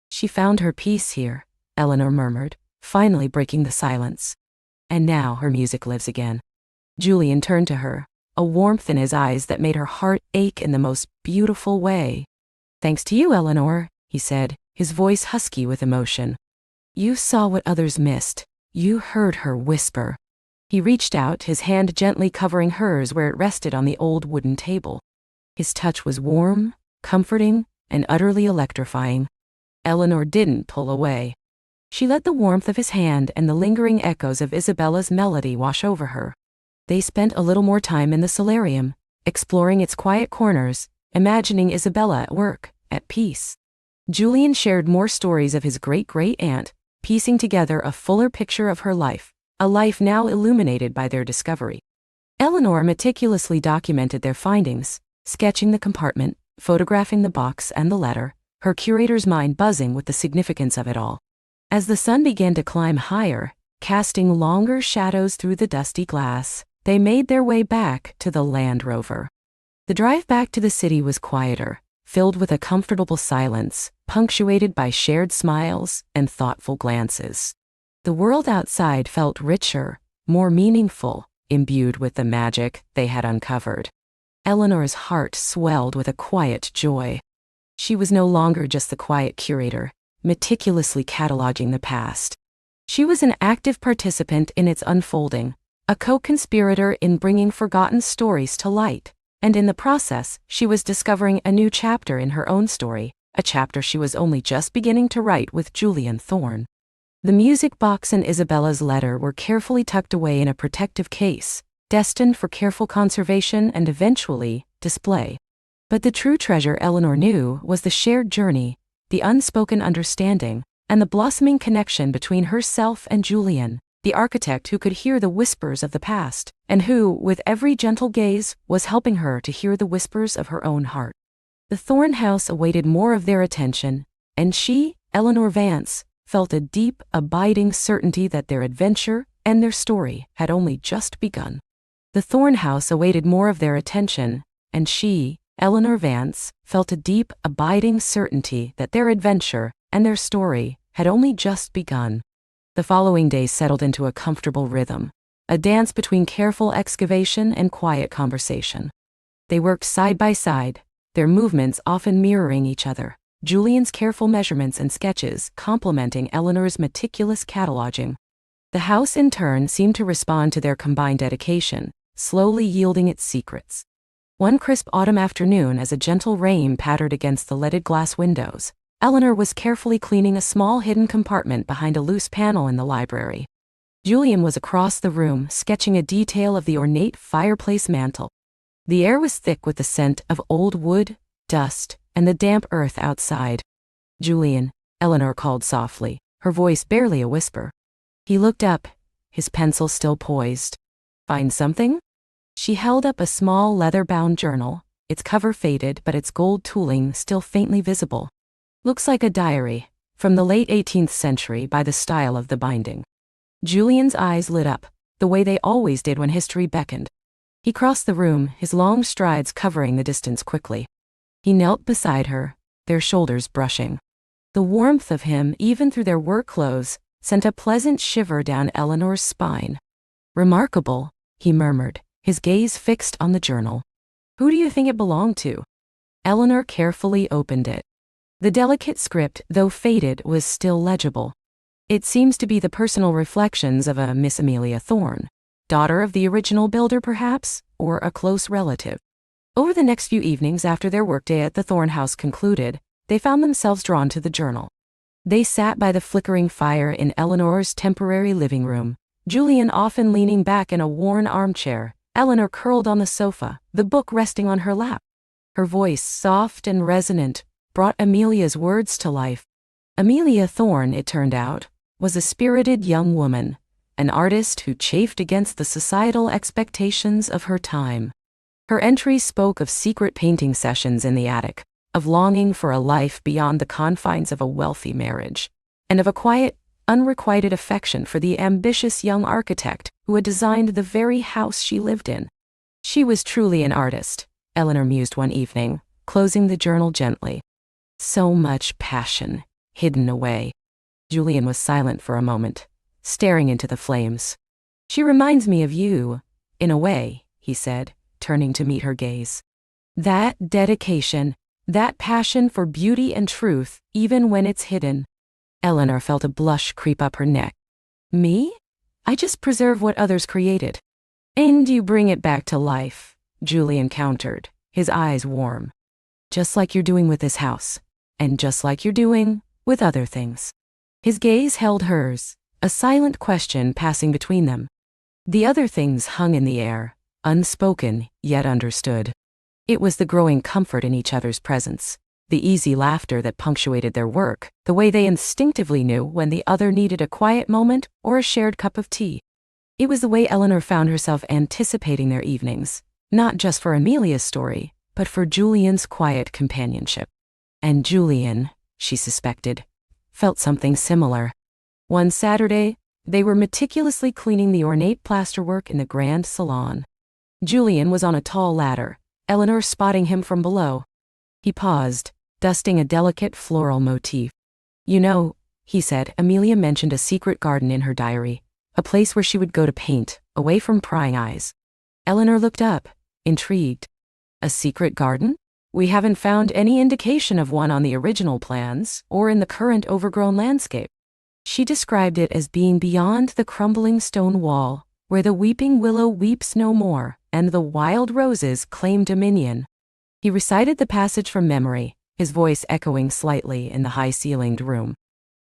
She found her peace here, Eleanor murmured, finally breaking the silence. And now her music lives again. Julian turned to her, a warmth in his eyes that made her heart ache in the most beautiful way. Thanks to you, Eleanor, he said, his voice husky with emotion. You saw what others missed. You heard her whisper. He reached out, his hand gently covering hers where it rested on the old wooden table. His touch was warm, comforting, and utterly electrifying. Eleanor didn't pull away. She let the warmth of his hand and the lingering echoes of Isabella's melody wash over her. They spent a little more time in the solarium, exploring its quiet corners, imagining Isabella at work, at peace. Julian shared more stories of his great-great-aunt, piecing together a fuller picture of her life, a life now illuminated by their discovery. Eleanor meticulously documented their findings, sketching the compartment, photographing the box and the letter, her curator's mind buzzing with the significance of it all. As the sun began to climb higher, casting longer shadows through the dusty glass, they made their way back to the Land Rover. The drive back to the city was quieter, filled with a comfortable silence, punctuated by shared smiles and thoughtful glances. The world outside felt richer, more meaningful, imbued with the magic they had uncovered. Eleanor's heart swelled with a quiet joy. She was no longer just the quiet curator, meticulously cataloging the past. She was an active participant in its unfolding, a co-conspirator in bringing forgotten stories to light, and in the process, she was discovering a new chapter in her own story, a chapter she was only just beginning to write with Julian Thorne. The music box and Isabella's letter were carefully tucked away in a protective case, destined for careful conservation and eventually, display. But the true treasure Eleanor knew was the shared journey, the unspoken understanding, and the blossoming connection between herself and Julian, the architect who could hear the whispers of the past, and who, with every gentle gaze, was helping her to hear the whispers of her own heart. The Thorne house awaited more of their attention, and she, Eleanor Vance, felt a deep, abiding certainty that their adventure and their story had only just begun. The Thorne house awaited more of their attention, and she, Eleanor Vance, felt a deep, abiding certainty that their adventure and their story had only just begun. The following days settled into a comfortable rhythm, a dance between careful excavation and quiet conversation. They worked side by side, their movements often mirroring each other, Julian's careful measurements and sketches complementing Eleanor's meticulous cataloging. The house in turn seemed to respond to their combined dedication, slowly yielding its secrets. One crisp autumn afternoon, as a gentle rain pattered against the leaded glass windows, Eleanor was carefully cleaning a small hidden compartment behind a loose panel in the library. Julian was across the room, sketching a detail of the ornate fireplace mantel. The air was thick with the scent of old wood, dust, and the damp earth outside. "Julian," Eleanor called softly, her voice barely a whisper. He looked up, his pencil still poised. "Find something?" She held up a small leather-bound journal, its cover faded but its gold tooling still faintly visible. "Looks like a diary, from the late 18th century by the style of the binding." Julian's eyes lit up, the way they always did when history beckoned. He crossed the room, his long strides covering the distance quickly. He knelt beside her, their shoulders brushing. The warmth of him, even through their work clothes, sent a pleasant shiver down Eleanor's spine. "Remarkable," he murmured, his gaze fixed on the journal. "Who do you think it belonged to?" Eleanor carefully opened it. The delicate script, though faded, was still legible. "It seems to be the personal reflections of a Miss Amelia Thorne, daughter of the original builder perhaps, or a close relative." Over the next few evenings after their workday at the Thorne house concluded, they found themselves drawn to the journal. They sat by the flickering fire in Eleanor's temporary living room, Julian often leaning back in a worn armchair, Eleanor curled on the sofa, the book resting on her lap. Her voice, soft and resonant, brought Amelia's words to life. Amelia Thorne, it turned out, was a spirited young woman, an artist who chafed against the societal expectations of her time. Her entries spoke of secret painting sessions in the attic, of longing for a life beyond the confines of a wealthy marriage, and of a quiet, unrequited affection for the ambitious young architect who had designed the very house she lived in. She was truly an artist, Eleanor mused one evening, closing the journal gently. So much passion, hidden away. Julian was silent for a moment, staring into the flames. She reminds me of you, in a way, he said, turning to meet her gaze. That dedication, that passion for beauty and truth, even when it's hidden. Eleanor felt a blush creep up her neck. Me? I just preserve what others created. And you bring it back to life, Julian countered, his eyes warm. Just like you're doing with this house, and just like you're doing with other things. His gaze held hers, a silent question passing between them. The other things hung in the air, unspoken yet understood. It was the growing comfort in each other's presence, the easy laughter that punctuated their work, the way they instinctively knew when the other needed a quiet moment or a shared cup of tea. It was the way Eleanor found herself anticipating their evenings, not just for Amelia's story, but for Julian's quiet companionship. And Julian, she suspected, felt something similar. One Saturday, they were meticulously cleaning the ornate plasterwork in the grand salon. Julian was on a tall ladder, Eleanor spotting him from below. He paused, dusting a delicate floral motif. You know, he said, Amelia mentioned a secret garden in her diary, a place where she would go to paint, away from prying eyes. Eleanor looked up, intrigued. A secret garden? We haven't found any indication of one on the original plans or in the current overgrown landscape. She described it as being beyond the crumbling stone wall, where the weeping willow weeps no more, and the wild roses claim dominion. He recited the passage from memory, his voice echoing slightly in the high-ceilinged room.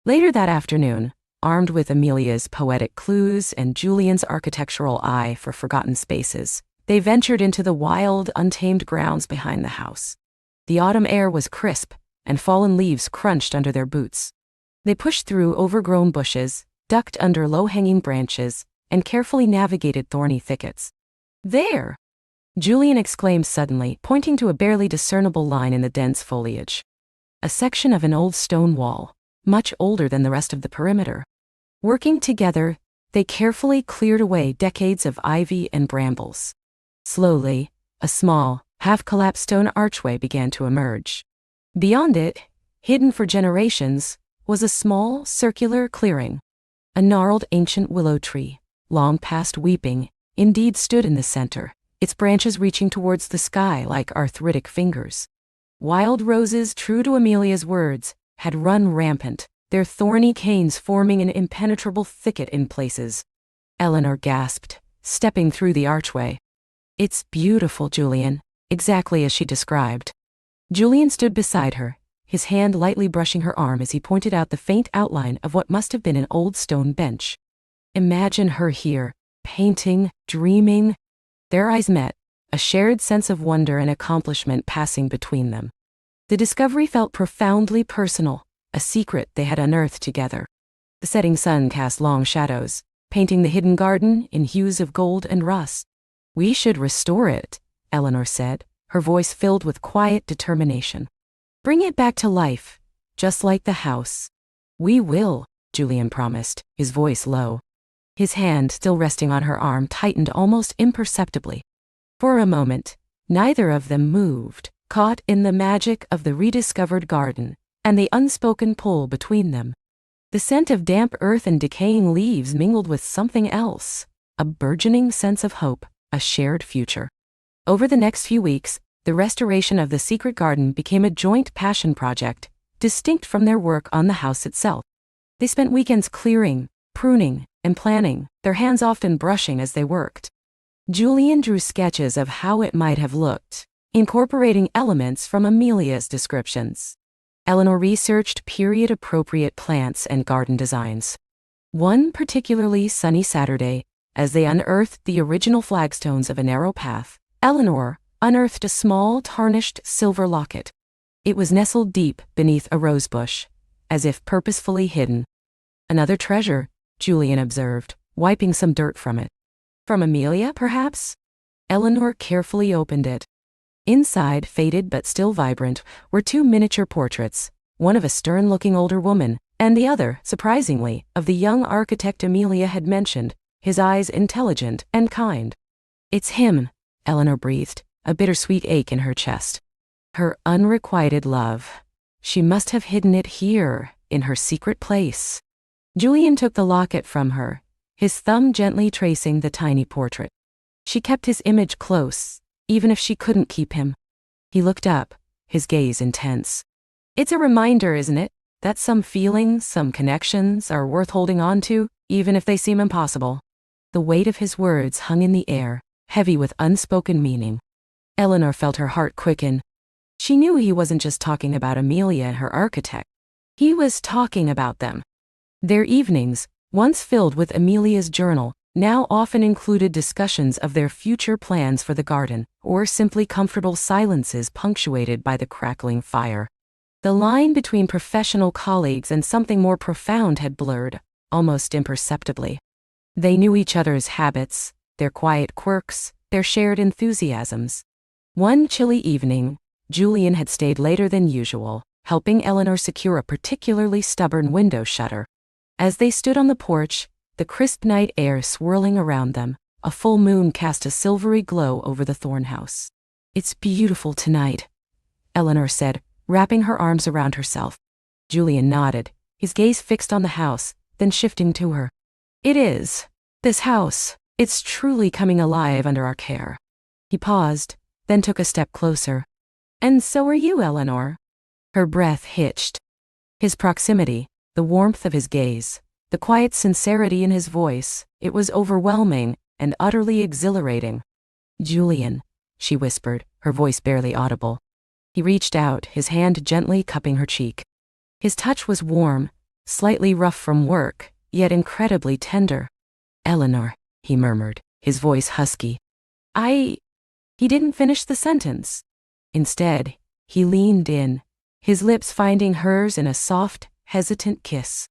Later that afternoon, armed with Amelia's poetic clues and Julian's architectural eye for forgotten spaces, they ventured into the wild, untamed grounds behind the house. The autumn air was crisp, and fallen leaves crunched under their boots. They pushed through overgrown bushes, ducked under low-hanging branches, and carefully navigated thorny thickets. There! Julian exclaimed suddenly, pointing to a barely discernible line in the dense foliage. A section of an old stone wall, much older than the rest of the perimeter. Working together, they carefully cleared away decades of ivy and brambles. Slowly, a small, half-collapsed stone archway began to emerge. Beyond it, hidden for generations, was a small, circular clearing. A gnarled ancient willow tree, long past weeping, indeed stood in the center, its branches reaching towards the sky like arthritic fingers. Wild roses, true to Amelia's words, had run rampant, their thorny canes forming an impenetrable thicket in places. Eleanor gasped, stepping through the archway. It's beautiful, Julian, exactly as she described. Julian stood beside her, his hand lightly brushing her arm as he pointed out the faint outline of what must have been an old stone bench. Imagine her here, painting, dreaming. Their eyes met, a shared sense of wonder and accomplishment passing between them. The discovery felt profoundly personal, a secret they had unearthed together. The setting sun cast long shadows, painting the hidden garden in hues of gold and rust. We should restore it, Eleanor said, her voice filled with quiet determination. Bring it back to life, just like the house. We will, Julian promised, his voice low. His hand, still resting on her arm, tightened almost imperceptibly. For a moment, neither of them moved, caught in the magic of the rediscovered garden and the unspoken pull between them. The scent of damp earth and decaying leaves mingled with something else, a burgeoning sense of hope, a shared future. Over the next few weeks, the restoration of the secret garden became a joint passion project, distinct from their work on the house itself. They spent weekends clearing, pruning, and planning, their hands often brushing as they worked. Julian drew sketches of how it might have looked, incorporating elements from Amelia's descriptions. Eleanor researched period-appropriate plants and garden designs. One particularly sunny Saturday, as they unearthed the original flagstones of a narrow path, Eleanor unearthed a small, tarnished silver locket. It was nestled deep beneath a rosebush, as if purposefully hidden. Another treasure, Julian observed, wiping some dirt from it. From Amelia, perhaps? Eleanor carefully opened it. Inside, faded but still vibrant, were two miniature portraits, one of a stern-looking older woman, and the other, surprisingly, of the young architect Amelia had mentioned, his eyes intelligent and kind. It's him, Eleanor breathed, a bittersweet ache in her chest. Her unrequited love. She must have hidden it here, in her secret place. Julian took the locket from her, his thumb gently tracing the tiny portrait. She kept his image close, even if she couldn't keep him. He looked up, his gaze intense. It's a reminder, isn't it, that some feelings, some connections are worth holding on to, even if they seem impossible. The weight of his words hung in the air, heavy with unspoken meaning. Eleanor felt her heart quicken. She knew he wasn't just talking about Amelia and her architect. He was talking about them. Their evenings, once filled with Amelia's journal, now often included discussions of their future plans for the garden, or simply comfortable silences punctuated by the crackling fire. The line between professional colleagues and something more profound had blurred, almost imperceptibly. They knew each other's habits, their quiet quirks, their shared enthusiasms. One chilly evening, Julian had stayed later than usual, helping Eleanor secure a particularly stubborn window shutter. As they stood on the porch, the crisp night air swirling around them, a full moon cast a silvery glow over the thorn house. "It's beautiful tonight," Eleanor said, wrapping her arms around herself. Julian nodded, his gaze fixed on the house, then shifting to her. "It is. This house, it's truly coming alive under our care." He paused, then took a step closer. "And so are you, Eleanor." Her breath hitched. His proximity, the warmth of his gaze, the quiet sincerity in his voice, it was overwhelming and utterly exhilarating. "Julian," she whispered, her voice barely audible. He reached out, his hand gently cupping her cheek. His touch was warm, slightly rough from work, yet incredibly tender. "Eleanor," he murmured, his voice husky. He didn't finish the sentence. Instead, he leaned in, his lips finding hers in a soft, hesitant kiss.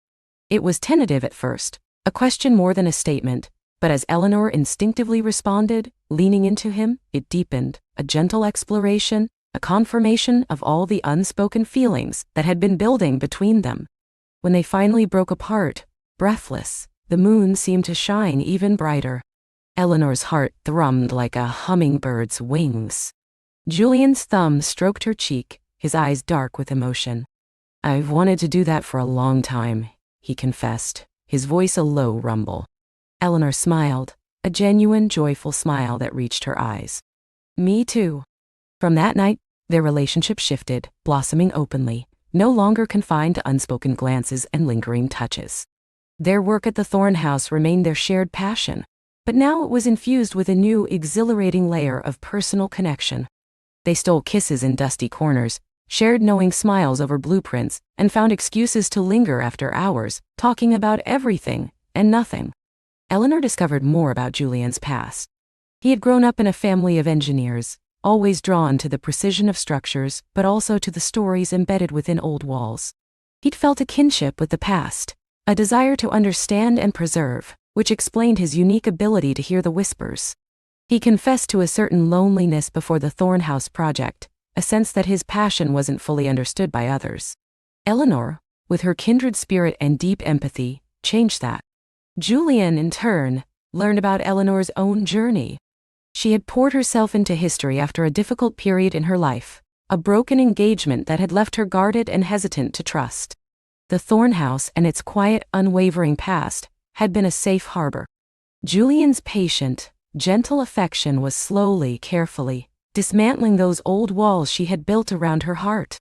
It was tentative at first, a question more than a statement, but as Eleanor instinctively responded, leaning into him, it deepened, a gentle exploration, a confirmation of all the unspoken feelings that had been building between them. When they finally broke apart, breathless, the moon seemed to shine even brighter. Eleanor's heart thrummed like a hummingbird's wings. Julian's thumb stroked her cheek, his eyes dark with emotion. "I've wanted to do that for a long time," he confessed, his voice a low rumble. Eleanor smiled, a genuine, joyful smile that reached her eyes. "Me too." From that night, their relationship shifted, blossoming openly, no longer confined to unspoken glances and lingering touches. Their work at the Thorn House remained their shared passion, but now it was infused with a new, exhilarating layer of personal connection. They stole kisses in dusty corners, shared knowing smiles over blueprints, and found excuses to linger after hours, talking about everything and nothing. Eleanor discovered more about Julian's past. He had grown up in a family of engineers, always drawn to the precision of structures, but also to the stories embedded within old walls. He'd felt a kinship with the past, a desire to understand and preserve, which explained his unique ability to hear the whispers. He confessed to a certain loneliness before the Thorn House project, a sense that his passion wasn't fully understood by others. Eleanor, with her kindred spirit and deep empathy, changed that. Julian, in turn, learned about Eleanor's own journey. She had poured herself into history after a difficult period in her life, a broken engagement that had left her guarded and hesitant to trust. The Thorn House and its quiet, unwavering past had been a safe harbor. Julian's patient, gentle affection was slowly, carefully, dismantling those old walls she had built around her heart.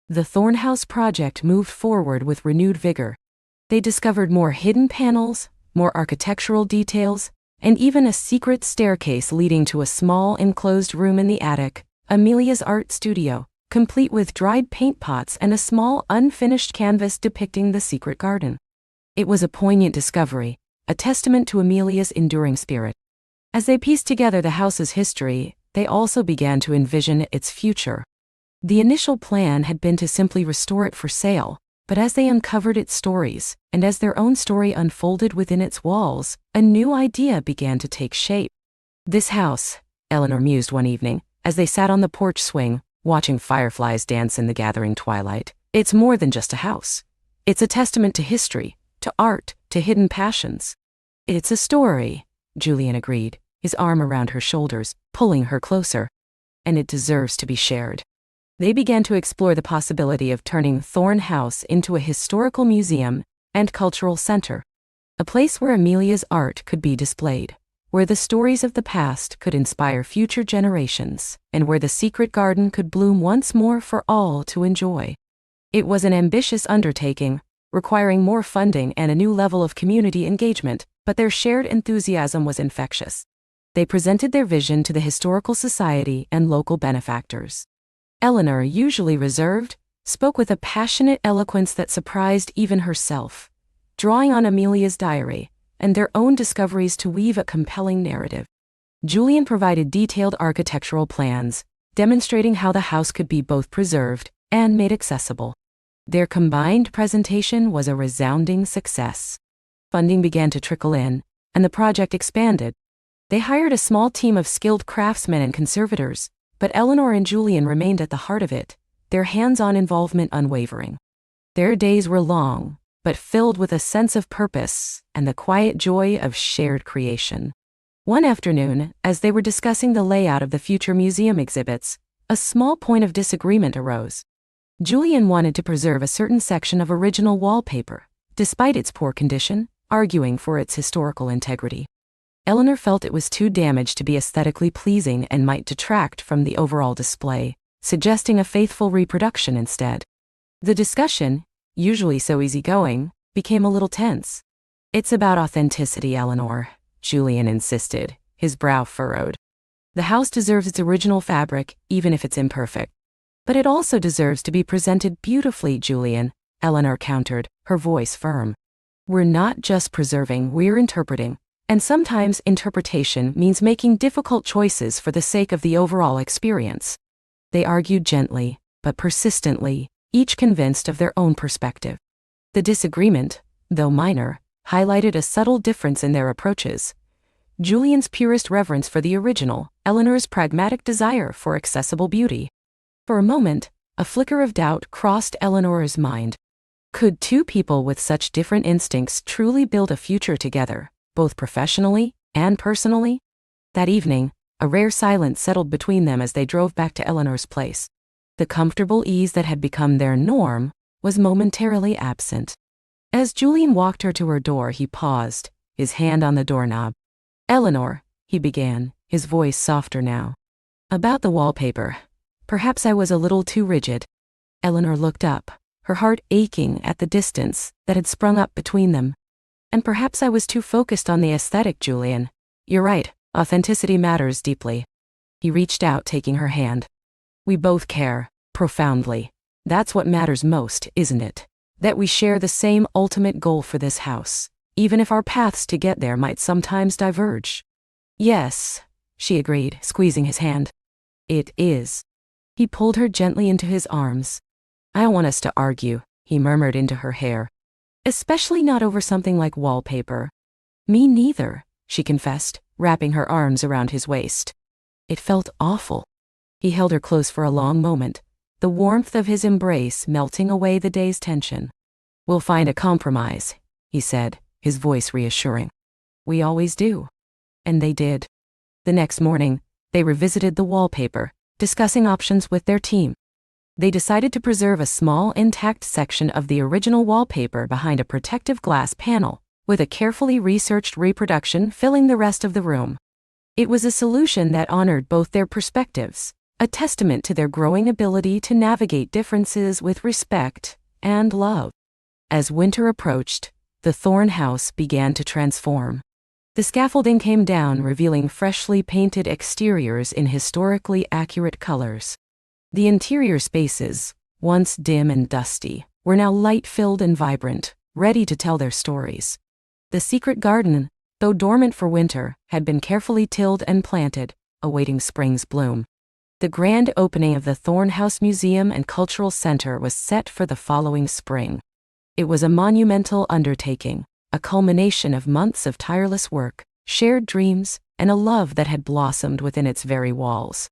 The Thorn House project moved forward with renewed vigor. They discovered more hidden panels, more architectural details, and even a secret staircase leading to a small enclosed room in the attic, Amelia's art studio, complete with dried paint pots and a small unfinished canvas depicting the secret garden. It was a poignant discovery, a testament to Amelia's enduring spirit. As they pieced together the house's history, they also began to envision its future. The initial plan had been to simply restore it for sale, but as they uncovered its stories, and as their own story unfolded within its walls, a new idea began to take shape. "This house," Eleanor mused one evening, as they sat on the porch swing, watching fireflies dance in the gathering twilight, "it's more than just a house. It's a testament to history, to art, to hidden passions." "It's a story," Julian agreed, his arm around her shoulders, pulling her closer. And it deserves to be shared. They began to explore the possibility of turning Thorn House into a historical museum and cultural center, a place where Amelia's art could be displayed, where the stories of the past could inspire future generations, and where the secret garden could bloom once more for all to enjoy. It was an ambitious undertaking, requiring more funding and a new level of community engagement, but their shared enthusiasm was infectious. They presented their vision to the Historical Society and local benefactors. Eleanor, usually reserved, spoke with a passionate eloquence that surprised even herself, drawing on Amelia's diary and their own discoveries to weave a compelling narrative. Julian provided detailed architectural plans, demonstrating how the house could be both preserved and made accessible. Their combined presentation was a resounding success. Funding began to trickle in, and the project expanded. They hired a small team of skilled craftsmen and conservators, but Eleanor and Julian remained at the heart of it, their hands-on involvement unwavering. Their days were long, but filled with a sense of purpose and the quiet joy of shared creation. One afternoon, as they were discussing the layout of the future museum exhibits, a small point of disagreement arose. Julian wanted to preserve a certain section of original wallpaper, despite its poor condition, arguing for its historical integrity. Eleanor felt it was too damaged to be aesthetically pleasing and might detract from the overall display, suggesting a faithful reproduction instead. The discussion, usually so easygoing, became a little tense. "It's about authenticity, Eleanor," Julian insisted, his brow furrowed. "The house deserves its original fabric, even if it's imperfect. But it also deserves to be presented beautifully, Julian," Eleanor countered, her voice firm. "We're not just preserving, we're interpreting. And sometimes interpretation means making difficult choices for the sake of the overall experience." They argued gently, but persistently, each convinced of their own perspective. The disagreement, though minor, highlighted a subtle difference in their approaches. Julian's purest reverence for the original, Eleanor's pragmatic desire for accessible beauty. For a moment, a flicker of doubt crossed Eleanor's mind. Could two people with such different instincts truly build a future together, both professionally and personally? That evening, a rare silence settled between them as they drove back to Eleanor's place. The comfortable ease that had become their norm was momentarily absent. As Julian walked her to her door, he paused, his hand on the doorknob. "Eleanor," he began, his voice softer now. "About the wallpaper. Perhaps I was a little too rigid." Eleanor looked up, her heart aching at the distance that had sprung up between them. "And perhaps I was too focused on the aesthetic, Julian. You're right, authenticity matters deeply." He reached out, taking her hand. "We both care, profoundly. That's what matters most, isn't it? That we share the same ultimate goal for this house, even if our paths to get there might sometimes diverge." "Yes," she agreed, squeezing his hand. "It is." He pulled her gently into his arms. "I don't want us to argue," he murmured into her hair. "Especially not over something like wallpaper." "Me neither," she confessed, wrapping her arms around his waist. It felt awful. He held her close for a long moment, the warmth of his embrace melting away the day's tension. "We'll find a compromise," he said, his voice reassuring. "We always do." And they did. The next morning, they revisited the wallpaper, discussing options with their team. They decided to preserve a small, intact section of the original wallpaper behind a protective glass panel, with a carefully researched reproduction filling the rest of the room. It was a solution that honored both their perspectives, a testament to their growing ability to navigate differences with respect and love. As winter approached, the Thorn House began to transform. The scaffolding came down, revealing freshly painted exteriors in historically accurate colors. The interior spaces, once dim and dusty, were now light-filled and vibrant, ready to tell their stories. The secret garden, though dormant for winter, had been carefully tilled and planted, awaiting spring's bloom. The grand opening of the Thorn House Museum and Cultural Center was set for the following spring. It was a monumental undertaking, a culmination of months of tireless work, shared dreams, and a love that had blossomed within its very walls.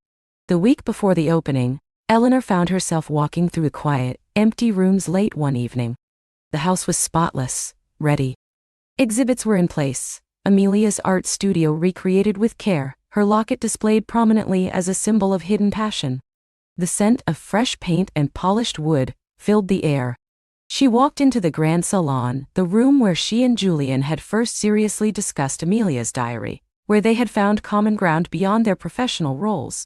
The week before the opening, Eleanor found herself walking through the quiet, empty rooms late one evening. The house was spotless, ready. Exhibits were in place, Amelia's art studio recreated with care, her locket displayed prominently as a symbol of hidden passion. The scent of fresh paint and polished wood filled the air. She walked into the grand salon, the room where she and Julian had first seriously discussed Amelia's diary, where they had found common ground beyond their professional roles.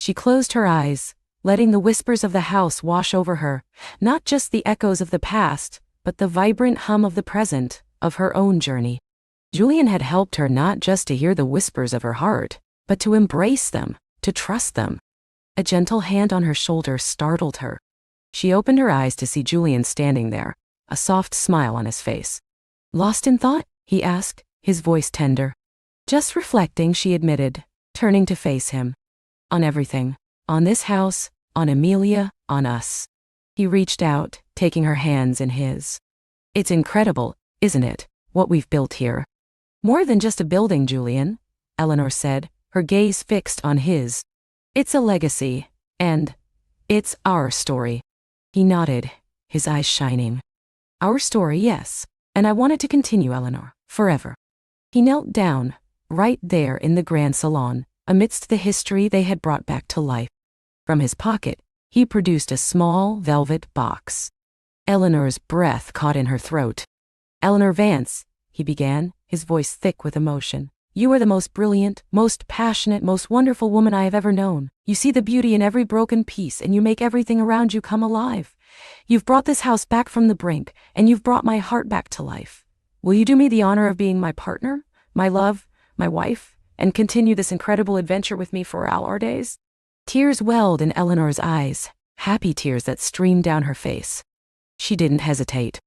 She closed her eyes, letting the whispers of the house wash over her, not just the echoes of the past, but the vibrant hum of the present, of her own journey. Julian had helped her not just to hear the whispers of her heart, but to embrace them, to trust them. A gentle hand on her shoulder startled her. She opened her eyes to see Julian standing there, a soft smile on his face. "Lost in thought?" he asked, his voice tender. "Just reflecting," she admitted, turning to face him. "On everything. On this house, on Amelia, on us." He reached out, taking her hands in his. "It's incredible, isn't it, what we've built here?" "More than just a building, Julian," Eleanor said, her gaze fixed on his. "It's a legacy, and it's our story." He nodded, his eyes shining. "Our story, yes, and I want it to continue, Eleanor, forever." He knelt down, right there in the grand salon, amidst the history they had brought back to life. From his pocket, he produced a small velvet box. Eleanor's breath caught in her throat. "Eleanor Vance," he began, his voice thick with emotion. "You are the most brilliant, most passionate, most wonderful woman I have ever known. You see the beauty in every broken piece, and you make everything around you come alive. You've brought this house back from the brink, and you've brought my heart back to life. Will you do me the honor of being my partner, my love, my wife, and continue this incredible adventure with me for all our days?" Tears welled in Eleanor's eyes, happy tears that streamed down her face. She didn't hesitate.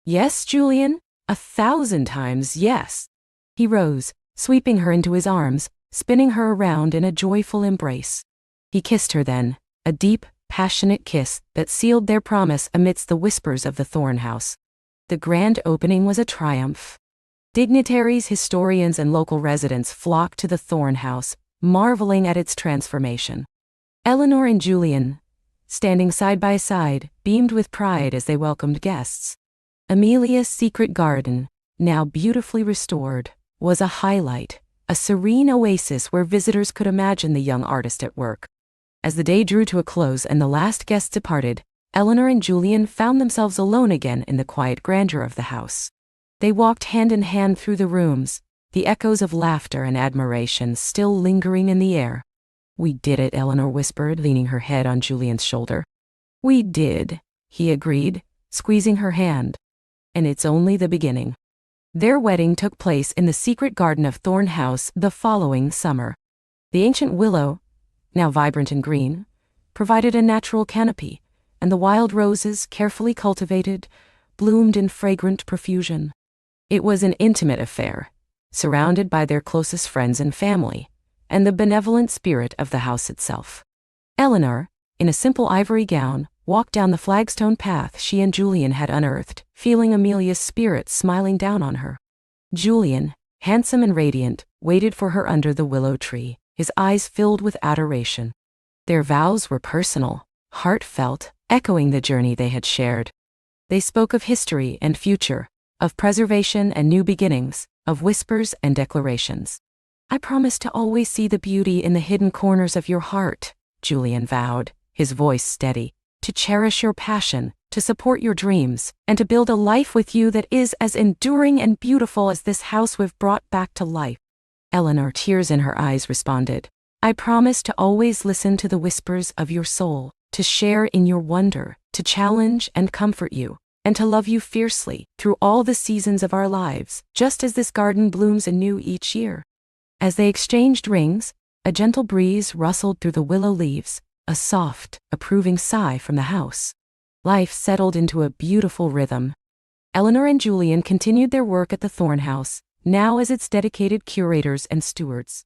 "Yes, Julian, 1,000 times yes." He rose, sweeping her into his arms, spinning her around in a joyful embrace. He kissed her then, a deep, passionate kiss that sealed their promise amidst the whispers of the Thorn House. The grand opening was a triumph. Dignitaries, historians, and local residents flocked to the Thorn House, marveling at its transformation. Eleanor and Julian, standing side by side, beamed with pride as they welcomed guests. Amelia's secret garden, now beautifully restored, was a highlight, a serene oasis where visitors could imagine the young artist at work. As the day drew to a close and the last guests departed, Eleanor and Julian found themselves alone again in the quiet grandeur of the house. They walked hand in hand through the rooms, the echoes of laughter and admiration still lingering in the air. "We did it," Eleanor whispered, leaning her head on Julian's shoulder. "We did," he agreed, squeezing her hand. "And it's only the beginning." Their wedding took place in the secret garden of Thorn House the following summer. The ancient willow, now vibrant and green, provided a natural canopy, and the wild roses, carefully cultivated, bloomed in fragrant profusion. It was an intimate affair, surrounded by their closest friends and family, and the benevolent spirit of the house itself. Eleanor, in a simple ivory gown, walked down the flagstone path she and Julian had unearthed, feeling Amelia's spirit smiling down on her. Julian, handsome and radiant, waited for her under the willow tree, his eyes filled with adoration. Their vows were personal, heartfelt, echoing the journey they had shared. They spoke of history and future, of preservation and new beginnings, of whispers and declarations. "I promise to always see the beauty in the hidden corners of your heart," Julian vowed, his voice steady, "to cherish your passion, to support your dreams, and to build a life with you that is as enduring and beautiful as this house we've brought back to life." Eleanor, tears in her eyes, responded, "I promise to always listen to the whispers of your soul, to share in your wonder, to challenge and comfort you, and to love you fiercely through all the seasons of our lives, just as this garden blooms anew each year." As they exchanged rings, a gentle breeze rustled through the willow leaves, a soft, approving sigh from the house. Life settled into a beautiful rhythm. Eleanor and Julian continued their work at the Thorn House, now as its dedicated curators and stewards.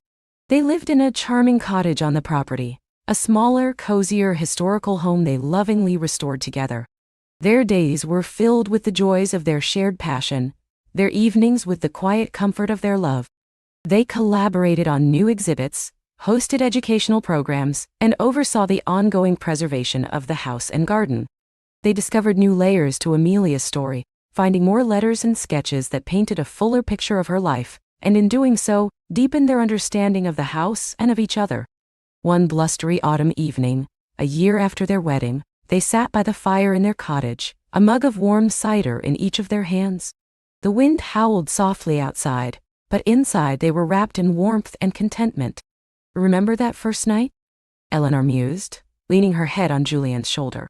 They lived in a charming cottage on the property, a smaller, cozier historical home they lovingly restored together. Their days were filled with the joys of their shared passion, their evenings with the quiet comfort of their love. They collaborated on new exhibits, hosted educational programs, and oversaw the ongoing preservation of the house and garden. They discovered new layers to Amelia's story, finding more letters and sketches that painted a fuller picture of her life, and in doing so, deepened their understanding of the house and of each other. One blustery autumn evening, a year after their wedding, they sat by the fire in their cottage, a mug of warm cider in each of their hands. The wind howled softly outside, but inside they were wrapped in warmth and contentment. "Remember that first night?" Eleanor mused, leaning her head on Julian's shoulder.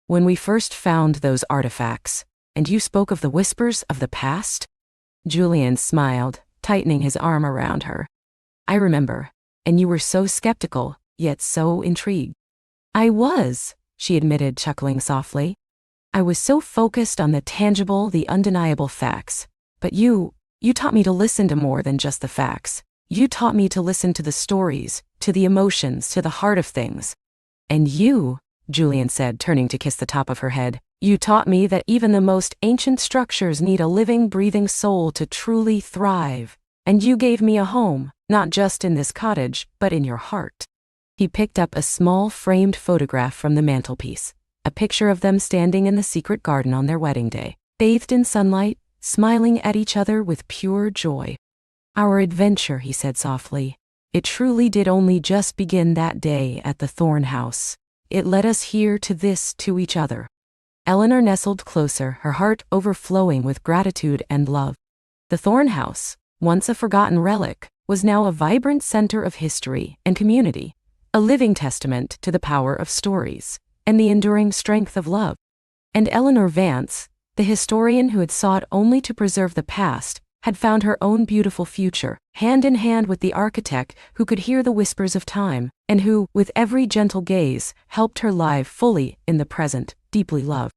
"When we first found those artifacts, and you spoke of the whispers of the past?" Julian smiled, tightening his arm around her. "I remember, and you were so skeptical, yet so intrigued." "I was," she admitted, chuckling softly. "I was so focused on the tangible, the undeniable facts. But you taught me to listen to more than just the facts. You taught me to listen to the stories, to the emotions, to the heart of things. And you," Julian said, turning to kiss the top of her head, "you taught me that even the most ancient structures need a living, breathing soul to truly thrive. And you gave me a home, not just in this cottage, but in your heart." He picked up a small framed photograph from the mantelpiece, a picture of them standing in the secret garden on their wedding day, bathed in sunlight, smiling at each other with pure joy. "Our adventure," he said softly. "It truly did only just begin that day at the Thorn House. It led us here to this, to each other." Eleanor nestled closer, her heart overflowing with gratitude and love. The Thorn House, once a forgotten relic, was now a vibrant center of history and community, a living testament to the power of stories and the enduring strength of love. And Eleanor Vance, the historian who had sought only to preserve the past, had found her own beautiful future, hand in hand with the architect who could hear the whispers of time, and who, with every gentle gaze, helped her live fully in the present, deeply loved.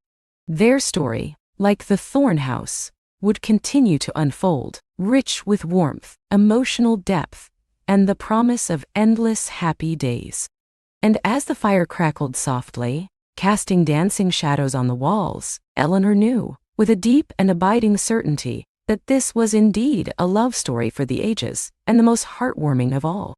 Their story, like the Thorn House, would continue to unfold, rich with warmth, emotional depth, and the promise of endless happy days. And as the fire crackled softly, casting dancing shadows on the walls, Eleanor knew, with a deep and abiding certainty, that this was indeed a love story for the ages, and the most heartwarming of all.